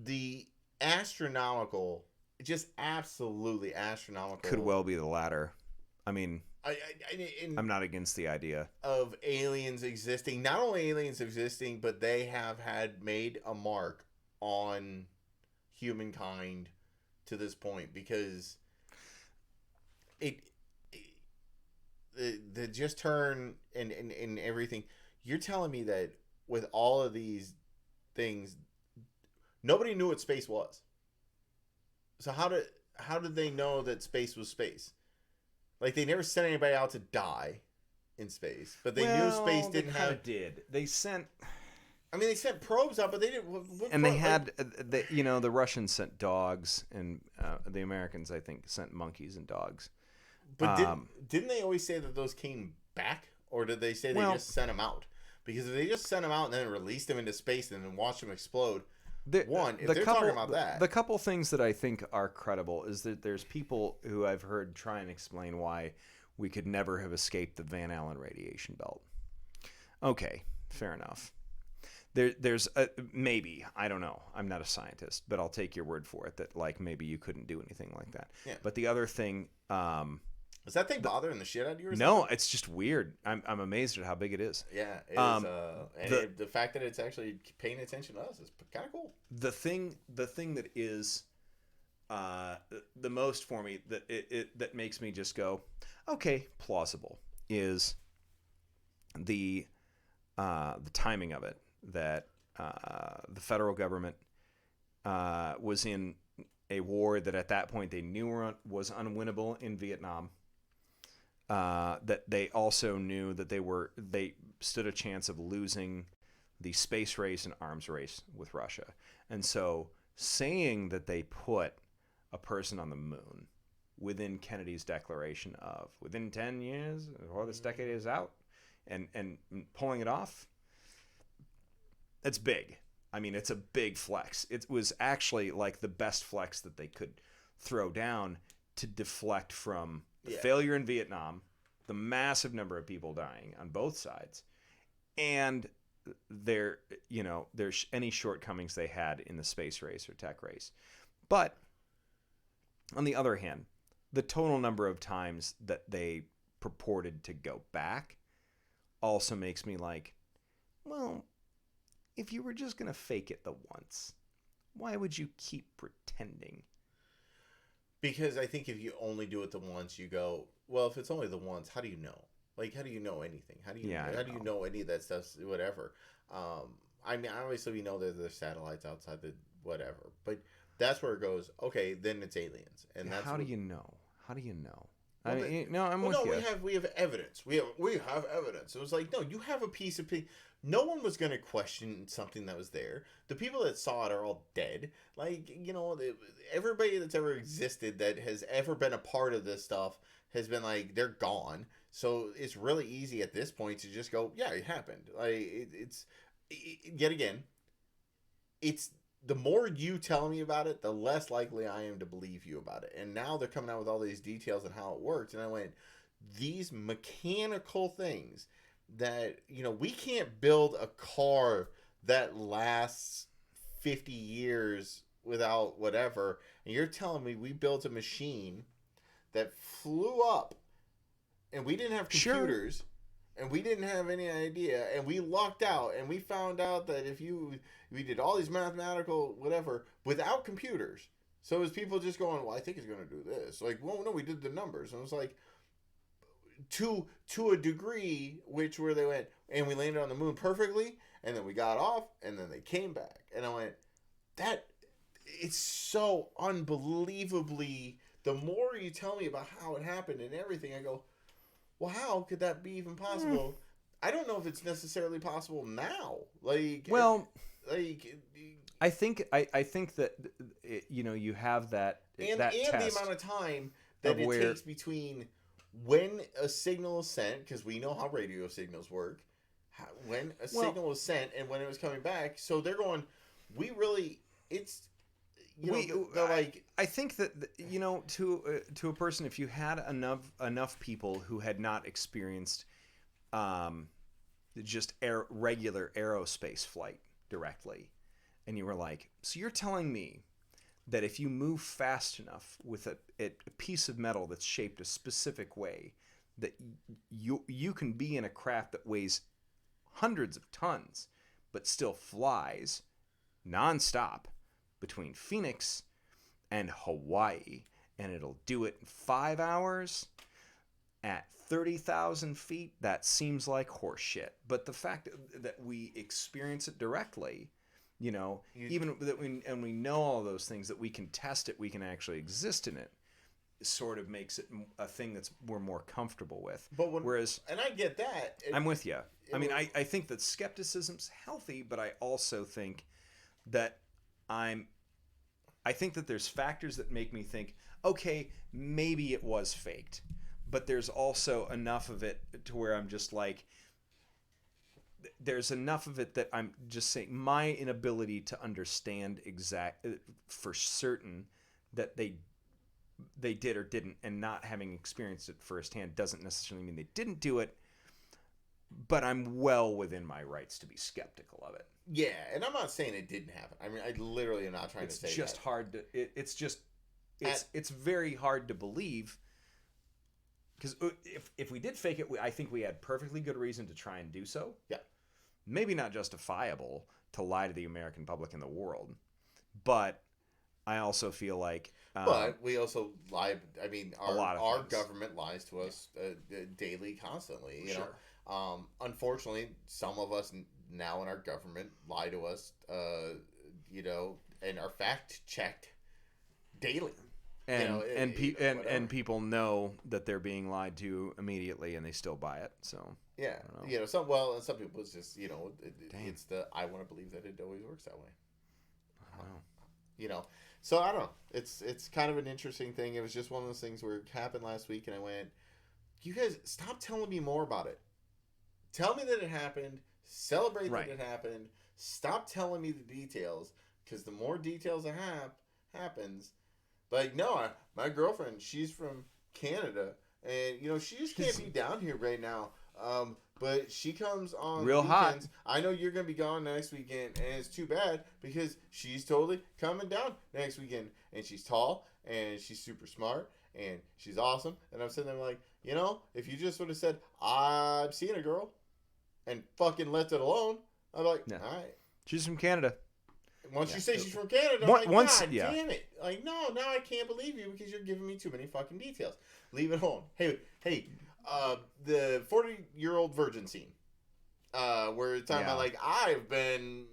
the astronomical, just absolutely astronomical, could well be the latter. I mean, I'm not against the idea of aliens existing. Not only aliens existing, but they have made a mark on humankind to this point, because the just turn and everything. You're telling me that with all of these things, nobody knew what space was. So how did they know that space was space? Like, they never sent anybody out to die in space, but they knew space didn't have. Did they sent? I mean, they sent probes out, but they didn't. And they had, the Russians sent dogs, and the Americans, I think, sent monkeys and dogs. But didn't they always say that those came back, or did they say they just sent them out? Because if they just sent them out and then released them into space and then watched them explode, if they're talking about that, the couple things that I think are credible is that there's people who I've heard try and explain why we could never have escaped the Van Allen radiation belt. Okay, fair enough. There's maybe, I don't know, I'm not a scientist, but I'll take your word for it that, like, maybe you couldn't do anything like that. Yeah. But the other thing, is that thing bothering the shit out of you? No, it's just weird. I'm amazed at how big it is. Yeah, it is. And the fact that it's actually paying attention to us is kind of cool. The thing that is the most for me, that makes me just go, okay, plausible, is the timing of it. That the federal government was in a war that at that point they knew was unwinnable in Vietnam. That they also knew that they stood a chance of losing the space race and arms race with Russia. And so saying that they put a person on the moon within Kennedy's declaration of within 10 years before this decade is out, and pulling it off, it's big. I mean, it's a big flex. It was actually like the best flex that they could throw down to deflect from the failure in Vietnam, the massive number of people dying on both sides, and there's any shortcomings they had in the space race or tech race. But on the other hand, the total number of times that they purported to go back also makes me like, well, if you were just going to fake it the once, why would you keep pretending? Because I think if you only do it the once, you go, well, if it's only the once, how do you know? Like, how do you know anything? How do you know any of that stuff? Whatever. I mean, obviously we know that there's satellites outside the whatever, but that's where it goes. Okay, then it's aliens, and that's how do you know? How do you know? Well, I'm with you. We have evidence. We have evidence. It was like, no, you have a piece of. No one was going to question something that was there. The people that saw it are all dead. Like, everybody that's ever existed that has ever been a part of this stuff has been like, they're gone. So it's really easy at this point to just go, yeah, it happened. Like, yet again, it's the more you tell me about it, the less likely I am to believe you about it. And now they're coming out with all these details on how it works. And I went, these mechanical things that, we can't build a car that lasts 50 years without whatever. And you're telling me we built a machine that flew up and we didn't have computers. Sure. And we didn't have any idea, and we lucked out, and we found out that we did all these mathematical whatever without computers. So it was people just going, well, I think it's going to do this. Like, well, no, we did the numbers. And it was like, to a degree, where they went, and we landed on the moon perfectly, and then we got off, and then they came back. And I went, it's so unbelievably, the more you tell me about how it happened and everything, I go, well, how could that be even possible? I don't know if it's necessarily possible now. Like, well, I think that you have that and test the amount of time that it takes between when a signal is sent, because we know how radio signals work, when a signal was sent and when it was coming back. So they're going, I think that to a person, if you had enough people who had not experienced just regular aerospace flight directly, and you were like, so you're telling me that if you move fast enough with a piece of metal that's shaped a specific way, that you can be in a craft that weighs hundreds of tons, but still flies nonstop between Phoenix and Hawaii, and it'll do it in 5 hours at 30,000 feet. That seems like horseshit. But the fact that we experience it directly, even that we know all those things, that we can test it, we can actually exist in it, sort of makes it a thing that's we're more comfortable with. But whereas, and I get that. I'm with you. I think that skepticism's healthy, but I also think that I think that there's factors that make me think, okay, maybe it was faked. But there's also enough of it to where I'm just like, there's enough of it that I'm just saying my inability to understand for certain that they did or didn't, and not having experienced it firsthand doesn't necessarily mean they didn't do it. But I'm well within my rights to be skeptical of it. Yeah, and I'm not saying it didn't happen. I mean, I literally am not trying to say it's just that. hard to. It's very hard to believe. Because if we did fake it, I think we had perfectly good reason to try and do so. Yeah. Maybe not justifiable to lie to the American public and the world. But I also feel like... but we also lie... I mean, our things. Government lies to us daily, constantly. You Sure. know? Unfortunately, some of us now in our government lie to us, and are fact-checked daily. And people know that they're being lied to immediately, and they still buy it. So yeah, some people it's just it's I want to believe that it always works that way. Wow. So I don't know. It's kind of an interesting thing. It was just one of those things where it happened last week, and I went, "You guys, stop telling me more about it. Tell me that it happened. Celebrate that it happened. Stop telling me the details, because the more details that happens." Like, no, my girlfriend, she's from Canada, and, she just can't be down here right now. But she comes on real weekends. hot. I know you're going to be gone next weekend, and it's too bad because she's totally coming down next weekend. And she's tall, and she's super smart, and she's awesome. And I'm sitting there like, if you just would have said, I'm seeing a girl, and fucking left it alone, I'm like, all right. She's from Canada. Once you say she's from Canada, I'm like, God damn it. Like, no, now I can't believe you because you're giving me too many fucking details. Leave it alone. Hey, the 40-year-old virgin scene. Where it's talking about, like, I've been,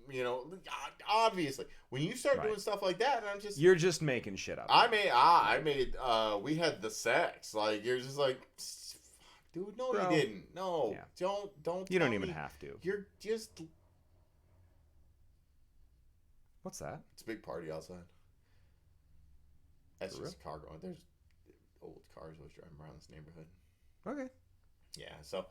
obviously. When you start doing stuff like that, I'm just... You're just making shit up. We had the sex. Like, you're just like, dude, no, you didn't. No, don't You don't even have to. You're just... What's that? It's a big party outside. That's just a car going. There's old cars always driving around this neighborhood. Okay. Yeah, so...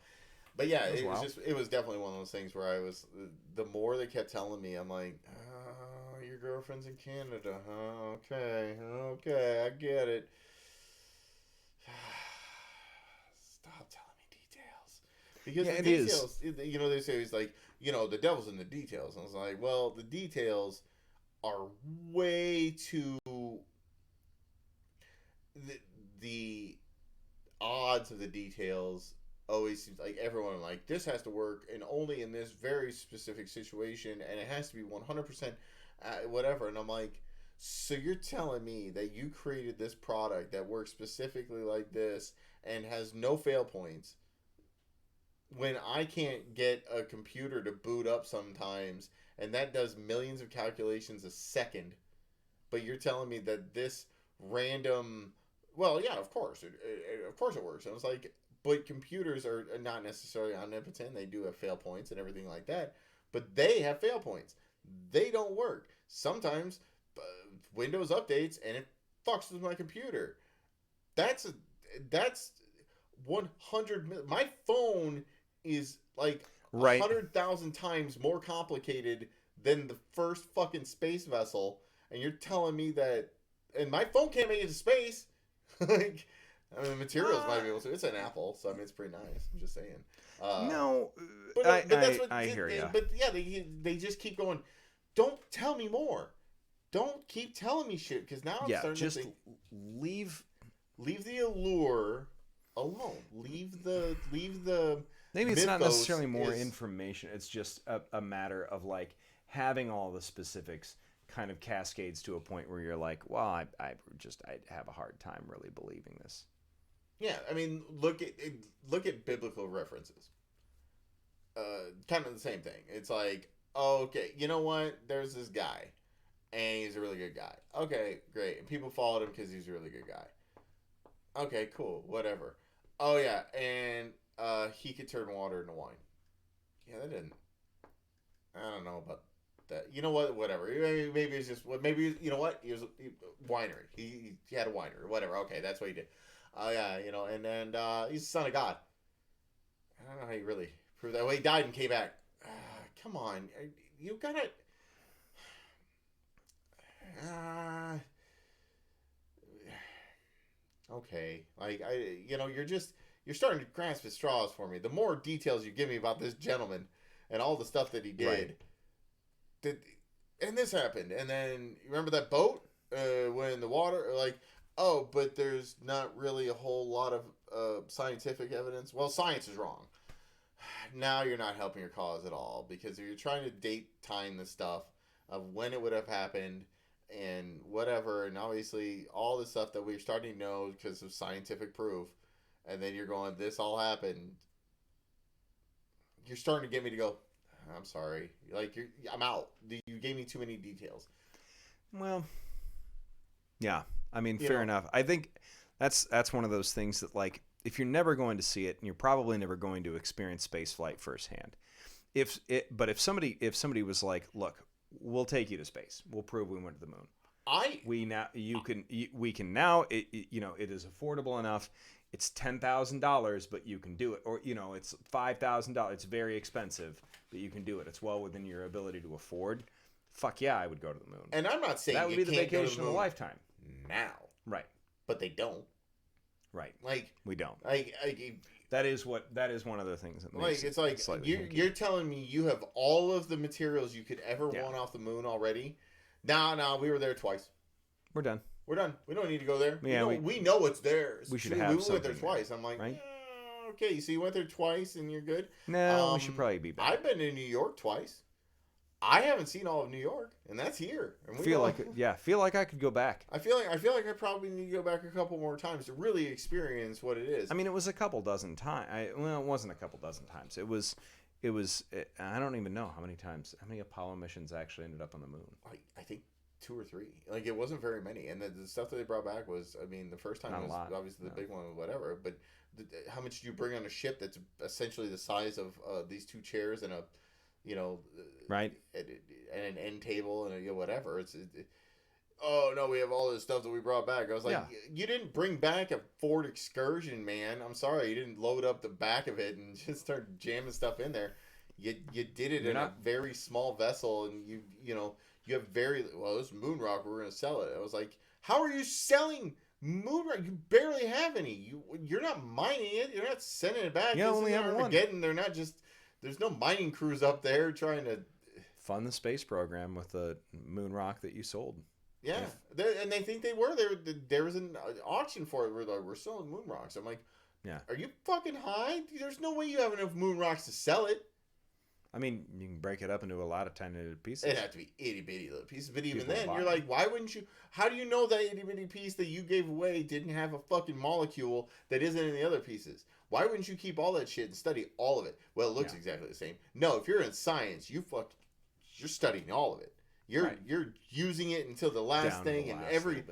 But yeah, it was definitely one of those things where I was... The more they kept telling me, I'm like, oh, your girlfriend's in Canada, huh? Okay, I get it. Stop telling me details. Because the details, they say it's like, the devil's in the details. And I was like, well, the details are way too... The odds of the details always seems like everyone like, this has to work and only in this very specific situation, and it has to be 100% whatever. And I'm like, so you're telling me that you created this product that works specifically like this and has no fail points, when I can't get a computer to boot up sometimes, and that does millions of calculations a second, but you're telling me that this random... Well, yeah, of course. Of course it works. And I was like, but computers are not necessarily omnipotent. They do have fail points and everything like that. But they have fail points. They don't work. Sometimes Windows updates and it fucks with my computer. That's 100... My phone is like 100,000 times more complicated than the first fucking space vessel. And you're telling me that... And my phone can't make it to space. Like, I mean, the materials might be able to. It's an Apple, so I mean, it's pretty nice. I'm just saying. No, but that's what I hear you. But yeah, they just keep going. Don't tell me more. Don't keep telling me shit, because now I'm starting to think, leave the allure alone. Leave the Maybe it's not mythos necessarily more is- information. It's just a matter of like having all the specifics kind of cascades to a point where you're like, well, I have a hard time really believing this. Yeah, I mean, look at biblical references. Kind of the same thing. It's like, oh, okay, you know what? There's this guy, and he's a really good guy. Okay, great. And people followed him because he's a really good guy. Okay, cool, whatever. Oh yeah, and he could turn water into wine. Yeah, that didn't. I don't know about that. You know what? Whatever. Maybe it's just what. Maybe you know what? He was a winery. He had a winery. Whatever. Okay, that's what he did. Oh yeah, you know, and then he's the son of God. I don't know how you really prove that. Well, he died and came back. Come on, you gotta. Uh, okay, like you're starting to grasp at straws for me. The more details you give me about this gentleman and all the stuff that he did, did, and this happened, and then remember that boat when the water like. Oh, but there's not really a whole lot of scientific evidence. Well, science is wrong. Now you're not helping your cause at all because if you're trying to date time the stuff of when it would have happened and whatever, and obviously all the stuff that we're starting to know because of scientific proof, and then you're going, this all happened. You're starting to get me to go, I'm sorry. Like, I'm out. You gave me too many details. Well, yeah. I mean, You fair know. enough. I think that's one of those things that, like, if you're never going to see it, and you're probably never going to experience space flight firsthand. But if somebody was like, look, we'll take you to space, we'll prove we went to the moon. We can now. It is affordable enough. It's $10,000, but you can do it, or it's $5,000. It's very expensive, but you can do it. It's well within your ability to afford. Fuck yeah, I would go to the moon. And I'm not saying that would be the vacation of a lifetime. Now, right? But they don't. Right. Like we don't. That is one of the things that makes it's like you're telling me you have all of the materials you could ever want off the moon already. No, we were there twice. We're done. We don't need to go there. Yeah, we know it's there. We should have we went there twice. I'm like, right? Okay, so you went there twice and you're good. No, we should probably be back. I've been to New York twice. I haven't seen all of New York, and that's here. And feel like I could go back. I feel like I probably need to go back a couple more times to really experience what it is. I mean, it was a couple dozen times. It wasn't a couple dozen times. It was. I don't even know how many times. How many Apollo missions actually ended up on the moon? I think 2 or 3. Like it wasn't very many, and the stuff that they brought back was. I mean, the first time was obviously the big one, or whatever. But how much do you bring on a ship that's essentially the size of these 2 chairs and a right, and an end table and whatever. Oh no, we have all this stuff that we brought back. I was like, you didn't bring back a Ford Excursion, man. I'm sorry, you didn't load up the back of it and just start jamming stuff in there. You did it a very small vessel, and you have this moon rock. We're gonna sell it. I was like, how are you selling moon rock? You barely have any. You're not mining it. You're not sending it back. You only have one. They're not just. There's no mining crews up there trying to fund the space program with the moon rock that you sold. Yeah, and they think they were there. There was an auction for it. We're selling moon rocks. I'm like, are you fucking high? There's no way you have enough moon rocks to sell it. I mean, you can break it up into a lot of tiny little pieces. It'd have to be itty bitty little pieces. But even then, you're like, why wouldn't you? How do you know that itty bitty piece that you gave away didn't have a fucking molecule that isn't in the other pieces? Why wouldn't you keep all that shit and study all of it? Well, it looks exactly the same. No, if you're in science, you're studying all of it. You're using it until the last thing and every,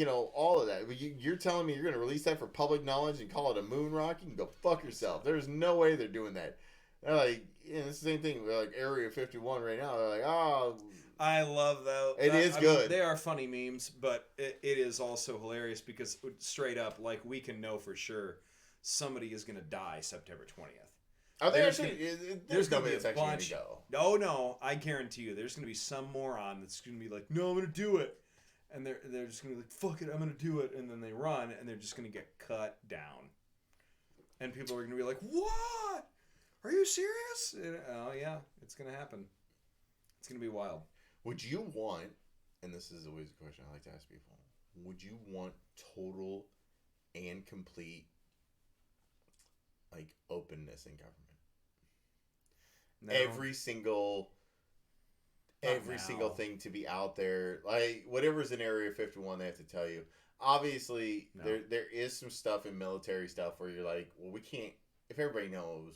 all of that. You're telling me you're going to release that for public knowledge and call it a moon rock? You can go fuck yourself. There's no way they're doing that. They're like, it's the same thing. They're like Area 51 right now. They're like, oh. I love that. It is good. They are funny memes, but it is also hilarious because straight up, like, we can know for sure somebody is going to die September 20th. Are they actually? There's going to be a bunch. No, I guarantee you, there's going to be some moron that's going to be like, no, I'm going to do it. And they're just going to be like, fuck it, I'm going to do it. And then they run, and they're just going to get cut down. And people are going to be like, what? Are you serious? And, oh, yeah, it's going to happen. It's going to be wild. Would you want, and this is always a question I like to ask people, would you want total and complete like openness in government. No. Every single thing to be out there, like whatever's in Area 51, they have to tell you. Obviously, No. there is some stuff in military stuff where you're like, well, we can't. If everybody knows,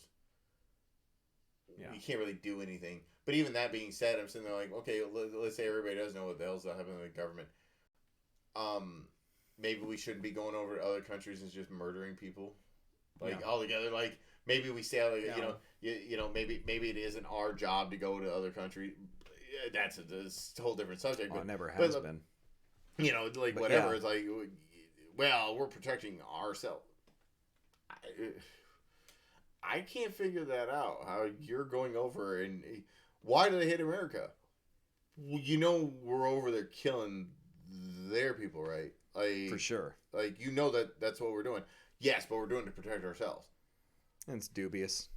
Yeah. you can't really do anything. But even that being said, I'm sitting there like, okay, let's say everybody does know what the hell's happening in the government. Maybe we shouldn't be going over to other countries and just murdering people, like all together. Like maybe we say, like, you know, maybe it isn't our job to go to other countries. That's a whole different subject. Well, but it never has but, been. You know, like But whatever. yeah. It's like, well, we're protecting ourselves. I can't figure that out. How you're going over and why do they hate America? Well, you know, we're over there killing their people, right? Like, For sure. Like, you know that's what we're doing. Yes, but we're doing it to protect ourselves. And it's dubious.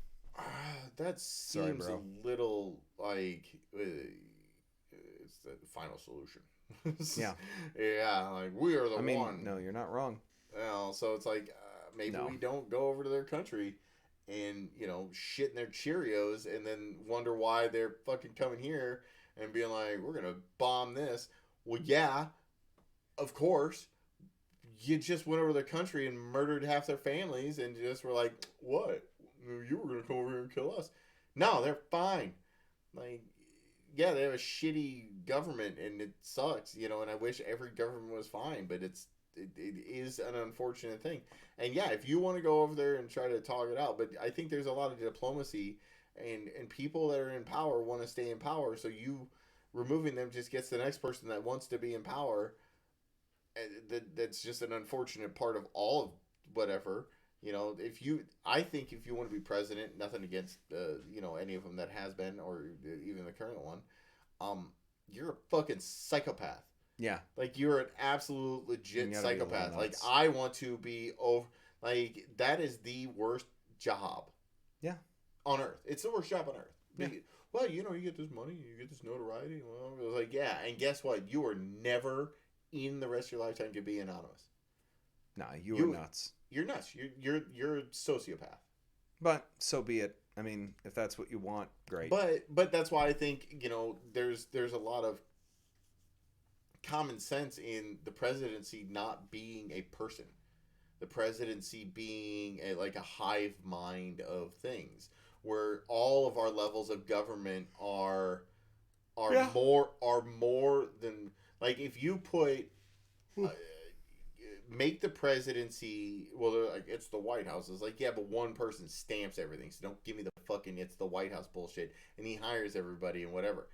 That seems bro. a little like it's the final solution. Yeah. Yeah, like we are the one. No, you're not wrong. Well, so it's like maybe we don't go over to their country and, you know, shit in their Cheerios and then wonder why they're fucking coming here and being like, we're going to bomb this. Well, yeah, of course. You just went over their country and murdered half their families and just were like, what? You were going to come over here and kill us. No, they're fine. Like, yeah, they have a shitty government and it sucks, you know, and I wish every government was fine, but it is an unfortunate thing. And yeah, if you want to go over there and try to talk it out, but I think there's a lot of diplomacy and people that are in power want to stay in power, so you removing them just gets the next person that wants to be in power. That's just an unfortunate part of all of whatever. You know, I think if you want to be president, nothing against, you know, any of them that has been or even the current one, you're a fucking psychopath. Yeah. Like, you're an absolute legit psychopath. Like, nuts. I want to be over. Like, that is the worst job. Yeah. On Earth. It's the worst job on Earth. Yeah. Well, you know, you get this money, you get this notoriety. Well, it was like, yeah. And guess what? You are never in the rest of your lifetime to be anonymous. Nah, you were nuts. You're nuts. You're a sociopath. But so be it. I mean, if that's what you want, great. But that's why I think, you know, there's a lot of common sense in the presidency not being a person. The presidency being like a hive mind of things, where all of our levels of government are more than, like, if you put make the presidency, well, like, it's the White House. It's like, yeah, but one person stamps everything, so don't give me the fucking it's the White House bullshit, and he hires everybody and whatever.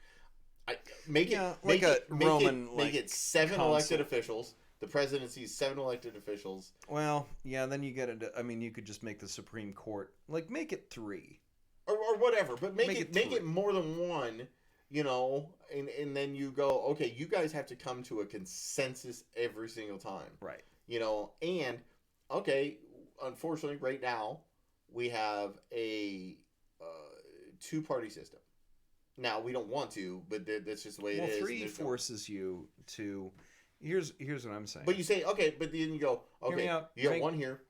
Make it 7 council. elected officials. The presidency is 7 elected officials. Well, yeah, then you get into, I mean, you could just make the Supreme Court, like, make it 3. Or whatever, but make three. it more than one, you know, and then you go, okay, you guys have to come to a consensus every single time. Right. You know, and, okay, unfortunately, right now, we have a 2-party system. Now, we don't want to, but that's just the way it is. 3 forces you to... Here's what I'm saying. But you say, okay, but then you go, okay, you got one here,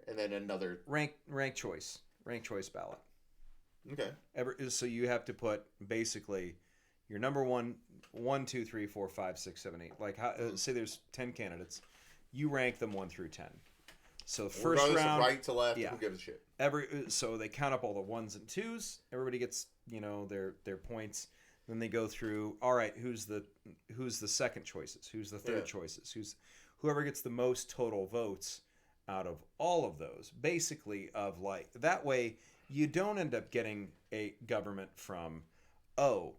and then another... Rank choice ballot. Okay. So you have to put, basically, your number 1, 2, 3, 4, 5, 6, 7, 8. Like, say there's 10 candidates. You rank them 1 through 10. So first regardless round, of right to left, who gives a shit? So they count up all the 1s and 2s. Everybody gets, you know, their points. Then they go through. All right, who's the second choices? Who's the third choices? Whoever gets the most total votes out of all of those. Basically, of like that way, you don't end up getting a government from 30%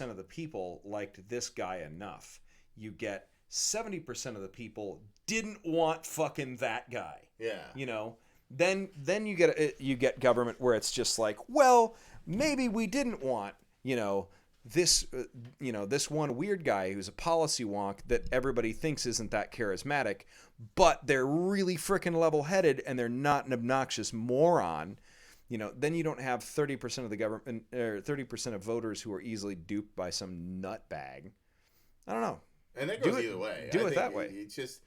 of the people liked this guy enough. You get 70% of the people didn't want fucking that guy. Yeah. You know, then you get government where it's just like, well, maybe we didn't want, you know, this one weird guy who's a policy wonk that everybody thinks isn't that charismatic, but they're really freaking level-headed and they're not an obnoxious moron. You know, then you don't have 30% of the government or 30% of voters who are easily duped by some nutbag. I don't know. And that goes either way. Do it that way. It's just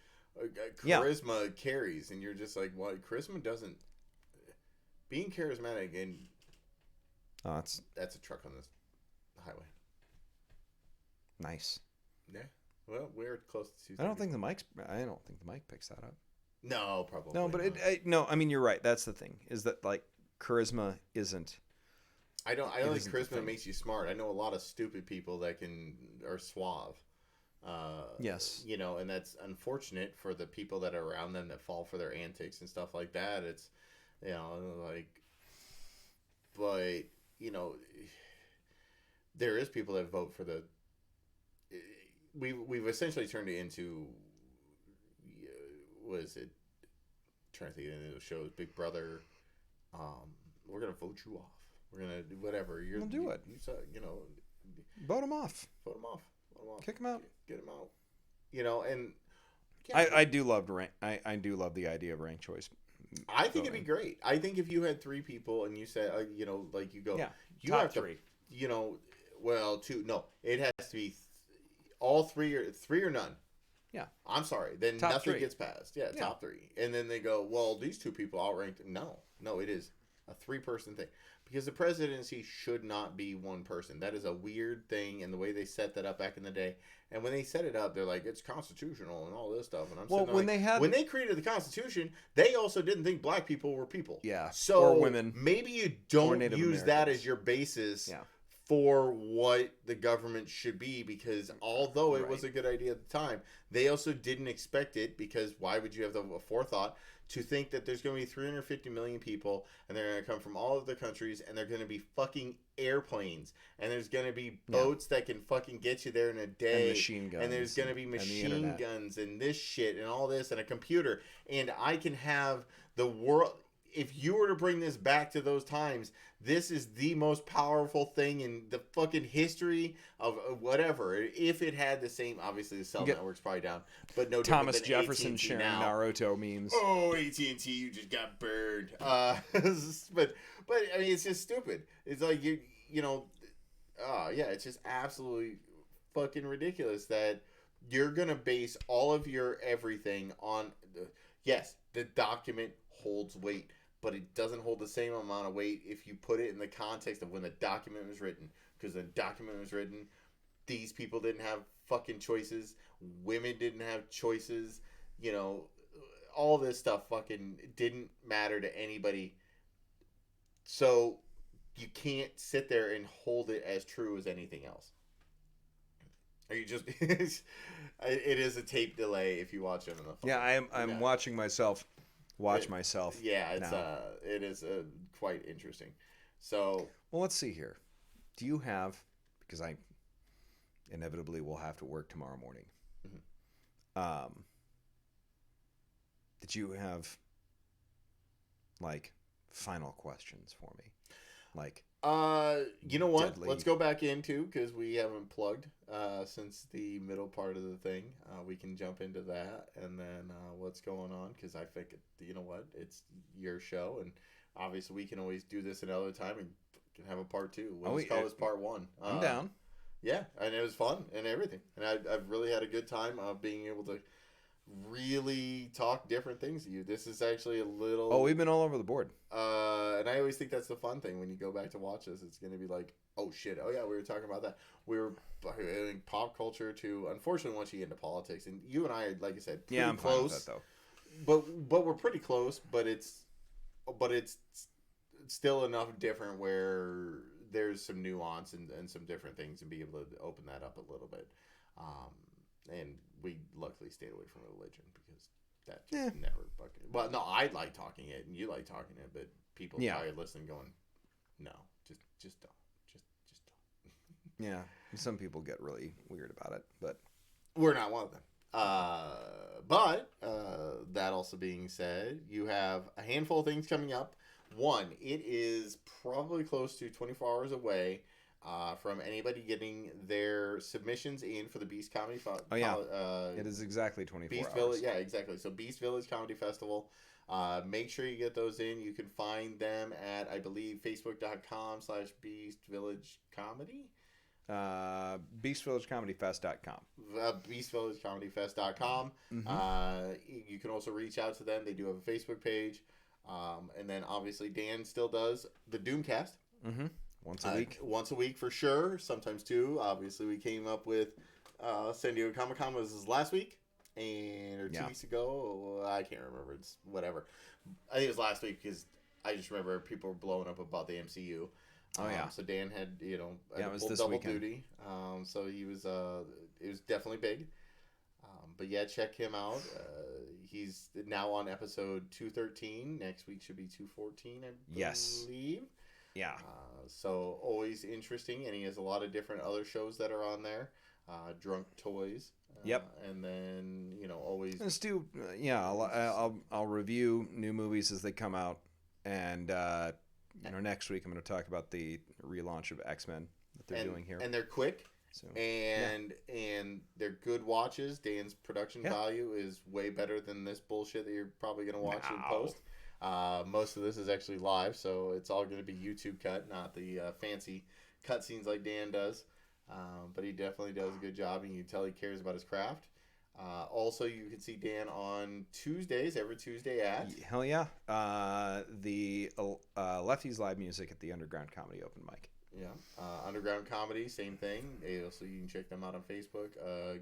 charisma carries, and you're just like, well, charisma doesn't. being charismatic, and Oh, that's a truck on this highway. nice. Yeah. Well, we're close to. I don't think the mic picks that up. No, probably. No, but not. no. I mean, you're right. That's the thing. Is that like charisma isn't. I don't think isn't the charisma thing. makes you smart. I know a lot of stupid people that are suave. Yes. You know, and that's unfortunate for the people that are around them that fall for their antics and stuff like that. It's, you know, like, but you know, there is people that vote for the. We've essentially turned it into. What is it? I'm trying to think of the shows. Big Brother. We're gonna vote you off. We're gonna do whatever. We'll do it. You know, Vote them off. vote them off. Vote them off. Kick them out. Get them out. You know, and I do love rank. I do love the idea of ranked choice. I think it'd be great. I think if you had three people and you said, you know, like you go, Yeah, you top have three. to, you know, well, two. No, it has to be all three or none. Yeah. I'm sorry. Then Top nothing three. gets passed. Yeah, Yeah. top three. And then they go, well, these two people outranked. No, it is a 3-person thing. Because the presidency should not be one person. That is a weird thing, and the way they set that up back in the day. And when they set it up, they're like, it's constitutional and all this stuff. And I'm Well, sitting there when when they created the Constitution, they also didn't think black people were people. Yeah. So Or women. maybe you don't Native use that Americans. as your basis Yeah. for what the government should be, because although it was a Right. good idea at the time, they also didn't expect it, because why would you have the forethought to think that there's going to be 350 million people and they're going to come from all of the countries and they're going to be fucking airplanes and there's going to be boats that can fucking get you there in a day, And machine guns. and there's going to be and the machine internet. guns and this shit and all this and a computer, and I can have the world. If you were to bring this back to those times, this is the most powerful thing in the fucking history of whatever. If it had the same, obviously the cell get network's probably down, but no Thomas different than Jefferson AT&T sharing now. Naruto memes. Oh, AT&T, you just got burned. But I mean, it's just stupid. It's like you know, yeah, it's just absolutely fucking ridiculous that you're gonna base all of your everything on. Yes, the document holds weight, but it doesn't hold the same amount of weight if you put it in the context of when the document was written. Because the document was written, these people didn't have fucking choices. Women didn't have choices. You know, all this stuff fucking didn't matter to anybody. So you can't sit there and hold it as true as anything else. Are you just? It is a tape delay if you watch it on the phone. Yeah, I'm watching myself watch myself. Yeah, it's now. it is quite interesting. So Well, let's see here. Do you have, because I inevitably will have to work tomorrow morning. Did you have like final questions for me? Like, you know what? Deadly. Let's go back into, because we haven't plugged since the middle part of the thing. We can jump into that, and then what's going on, because I think, you know what, it's your show, and obviously we can always do this another time and can have a part 2. Let's call this part 1. I'm down. Yeah, and it was fun and everything, and I've really had a good time being able to really talk different things to you. This is actually a little. Oh, we've been all over the board. And I always think that's the fun thing when you go back to watch this. It's going to be like, oh shit, oh yeah, we were talking about that. We were in pop culture to, unfortunately, once you get into politics, and you and I, like I said, pretty I'm close. fine with that though. But we're pretty close. But it's still enough different where there's some nuance and some different things, and be able to open that up a little bit. And we luckily stayed away from religion, because that just never fucking. Well, no, I like talking it, and you like talking it, but people probably listening going, no, just don't, just don't. Yeah, some people get really weird about it, but We're not one of them. But that also being said, you have a handful of things coming up. One, it is probably close to 24 hours away from anybody getting their submissions in for the Beast Comedy it is exactly 24 Beast hours. Village, yeah, exactly. So Beast Village Comedy Festival. Make sure you get those in. You can find them at, I believe, facebook.com/Beast Village Comedy. BeastVillageComedyFest.com. BeastVillageComedyFest.com. Mm-hmm. You can also reach out to them. They do have a Facebook page. And then obviously Dan still does the Doomcast. Mm-hmm. Once a week. Once a week for sure. Sometimes two. Obviously, we came up with San Diego Comic Con was last week, or 2 weeks ago. I can't remember. It's whatever. I think it was last week because I just remember people were blowing up about the MCU. Oh yeah. So Dan had it was this double weekend. duty. So he was it was definitely big. But yeah, check him out. He's now on episode 213. Next week should be 214, I believe. Yes. Yeah. So always interesting, and he has a lot of different other shows that are on there. Drunk Toys. Yep. And then always. Let's do. I'll review new movies as they come out, and next week I'm going to talk about the relaunch of X-Men that they're doing here. And they're quick. So, and they're good watches. Dan's production value is way better than this bullshit that you're probably going to watch in post. Most of this is actually live, so it's all going to be YouTube cut, not the fancy cutscenes like Dan does. But he definitely does a good job, and you can tell he cares about his craft. Also, you can see Dan on Tuesdays, every Tuesday at... Hell yeah. The Lefties Live Music at the Underground Comedy Open Mic. Yeah. Underground Comedy, same thing. So you can check them out on Facebook.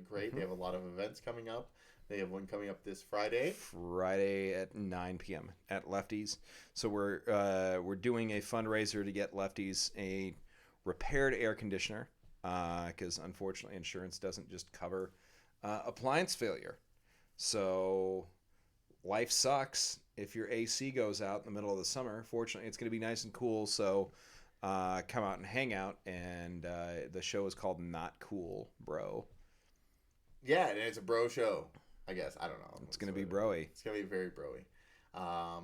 Great. Mm-hmm. They have a lot of events coming up. They have one coming up this Friday. Friday at 9 p.m. at Lefties. So we're doing a fundraiser to get Lefties a repaired air conditioner because unfortunately insurance doesn't just cover appliance failure. So life sucks if your AC goes out in the middle of the summer. Fortunately, it's going to be nice and cool, so come out and hang out. And the show is called Not Cool, Bro. Yeah, and it's a bro show, I guess. I don't know. It's going to be broy. It's going to be very broy. I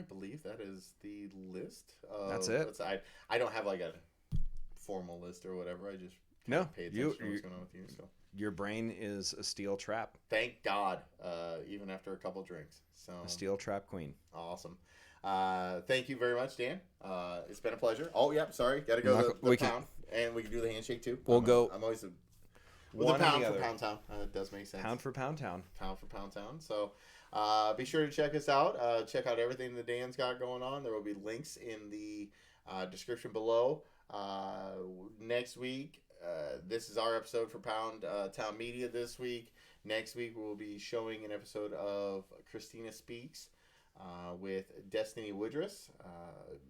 believe that is the list. That's it. I don't have like a formal list or whatever. I just pay attention to what's going on with you. So. Your brain is a steel trap. Thank God, even after a couple drinks. So a steel trap queen. Awesome. Thank you very much, Dan. It's been a pleasure. Oh, yeah, sorry. Got to go to the pound. And we can do the handshake, too. I'm always the pound for Poundtown. It does make sense. Pound for Poundtown. Pound for Poundtown. So be sure to check us out. Check out everything that Dan's got going on. There will be links in the description below. Next week, this is our episode for Poundtown Media this week. Next week, we'll be showing an episode of Christina Speaks with Destiny Woodruss.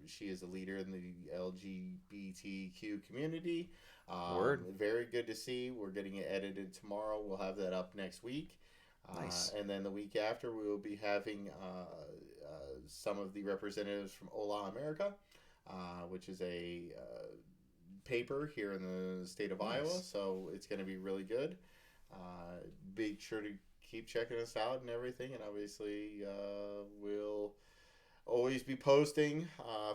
She is a leader in the LGBTQ community. Word. Very good to see. We're getting it edited tomorrow. We'll have that up next week. Nice. And then the week after, we will be having some of the representatives from Hola America, which is a paper here in the state of Iowa. So it's going to be really good. Be sure to keep checking us out and everything. And obviously, we'll always be posting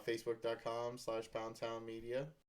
Facebook.com/PoundtownMedia.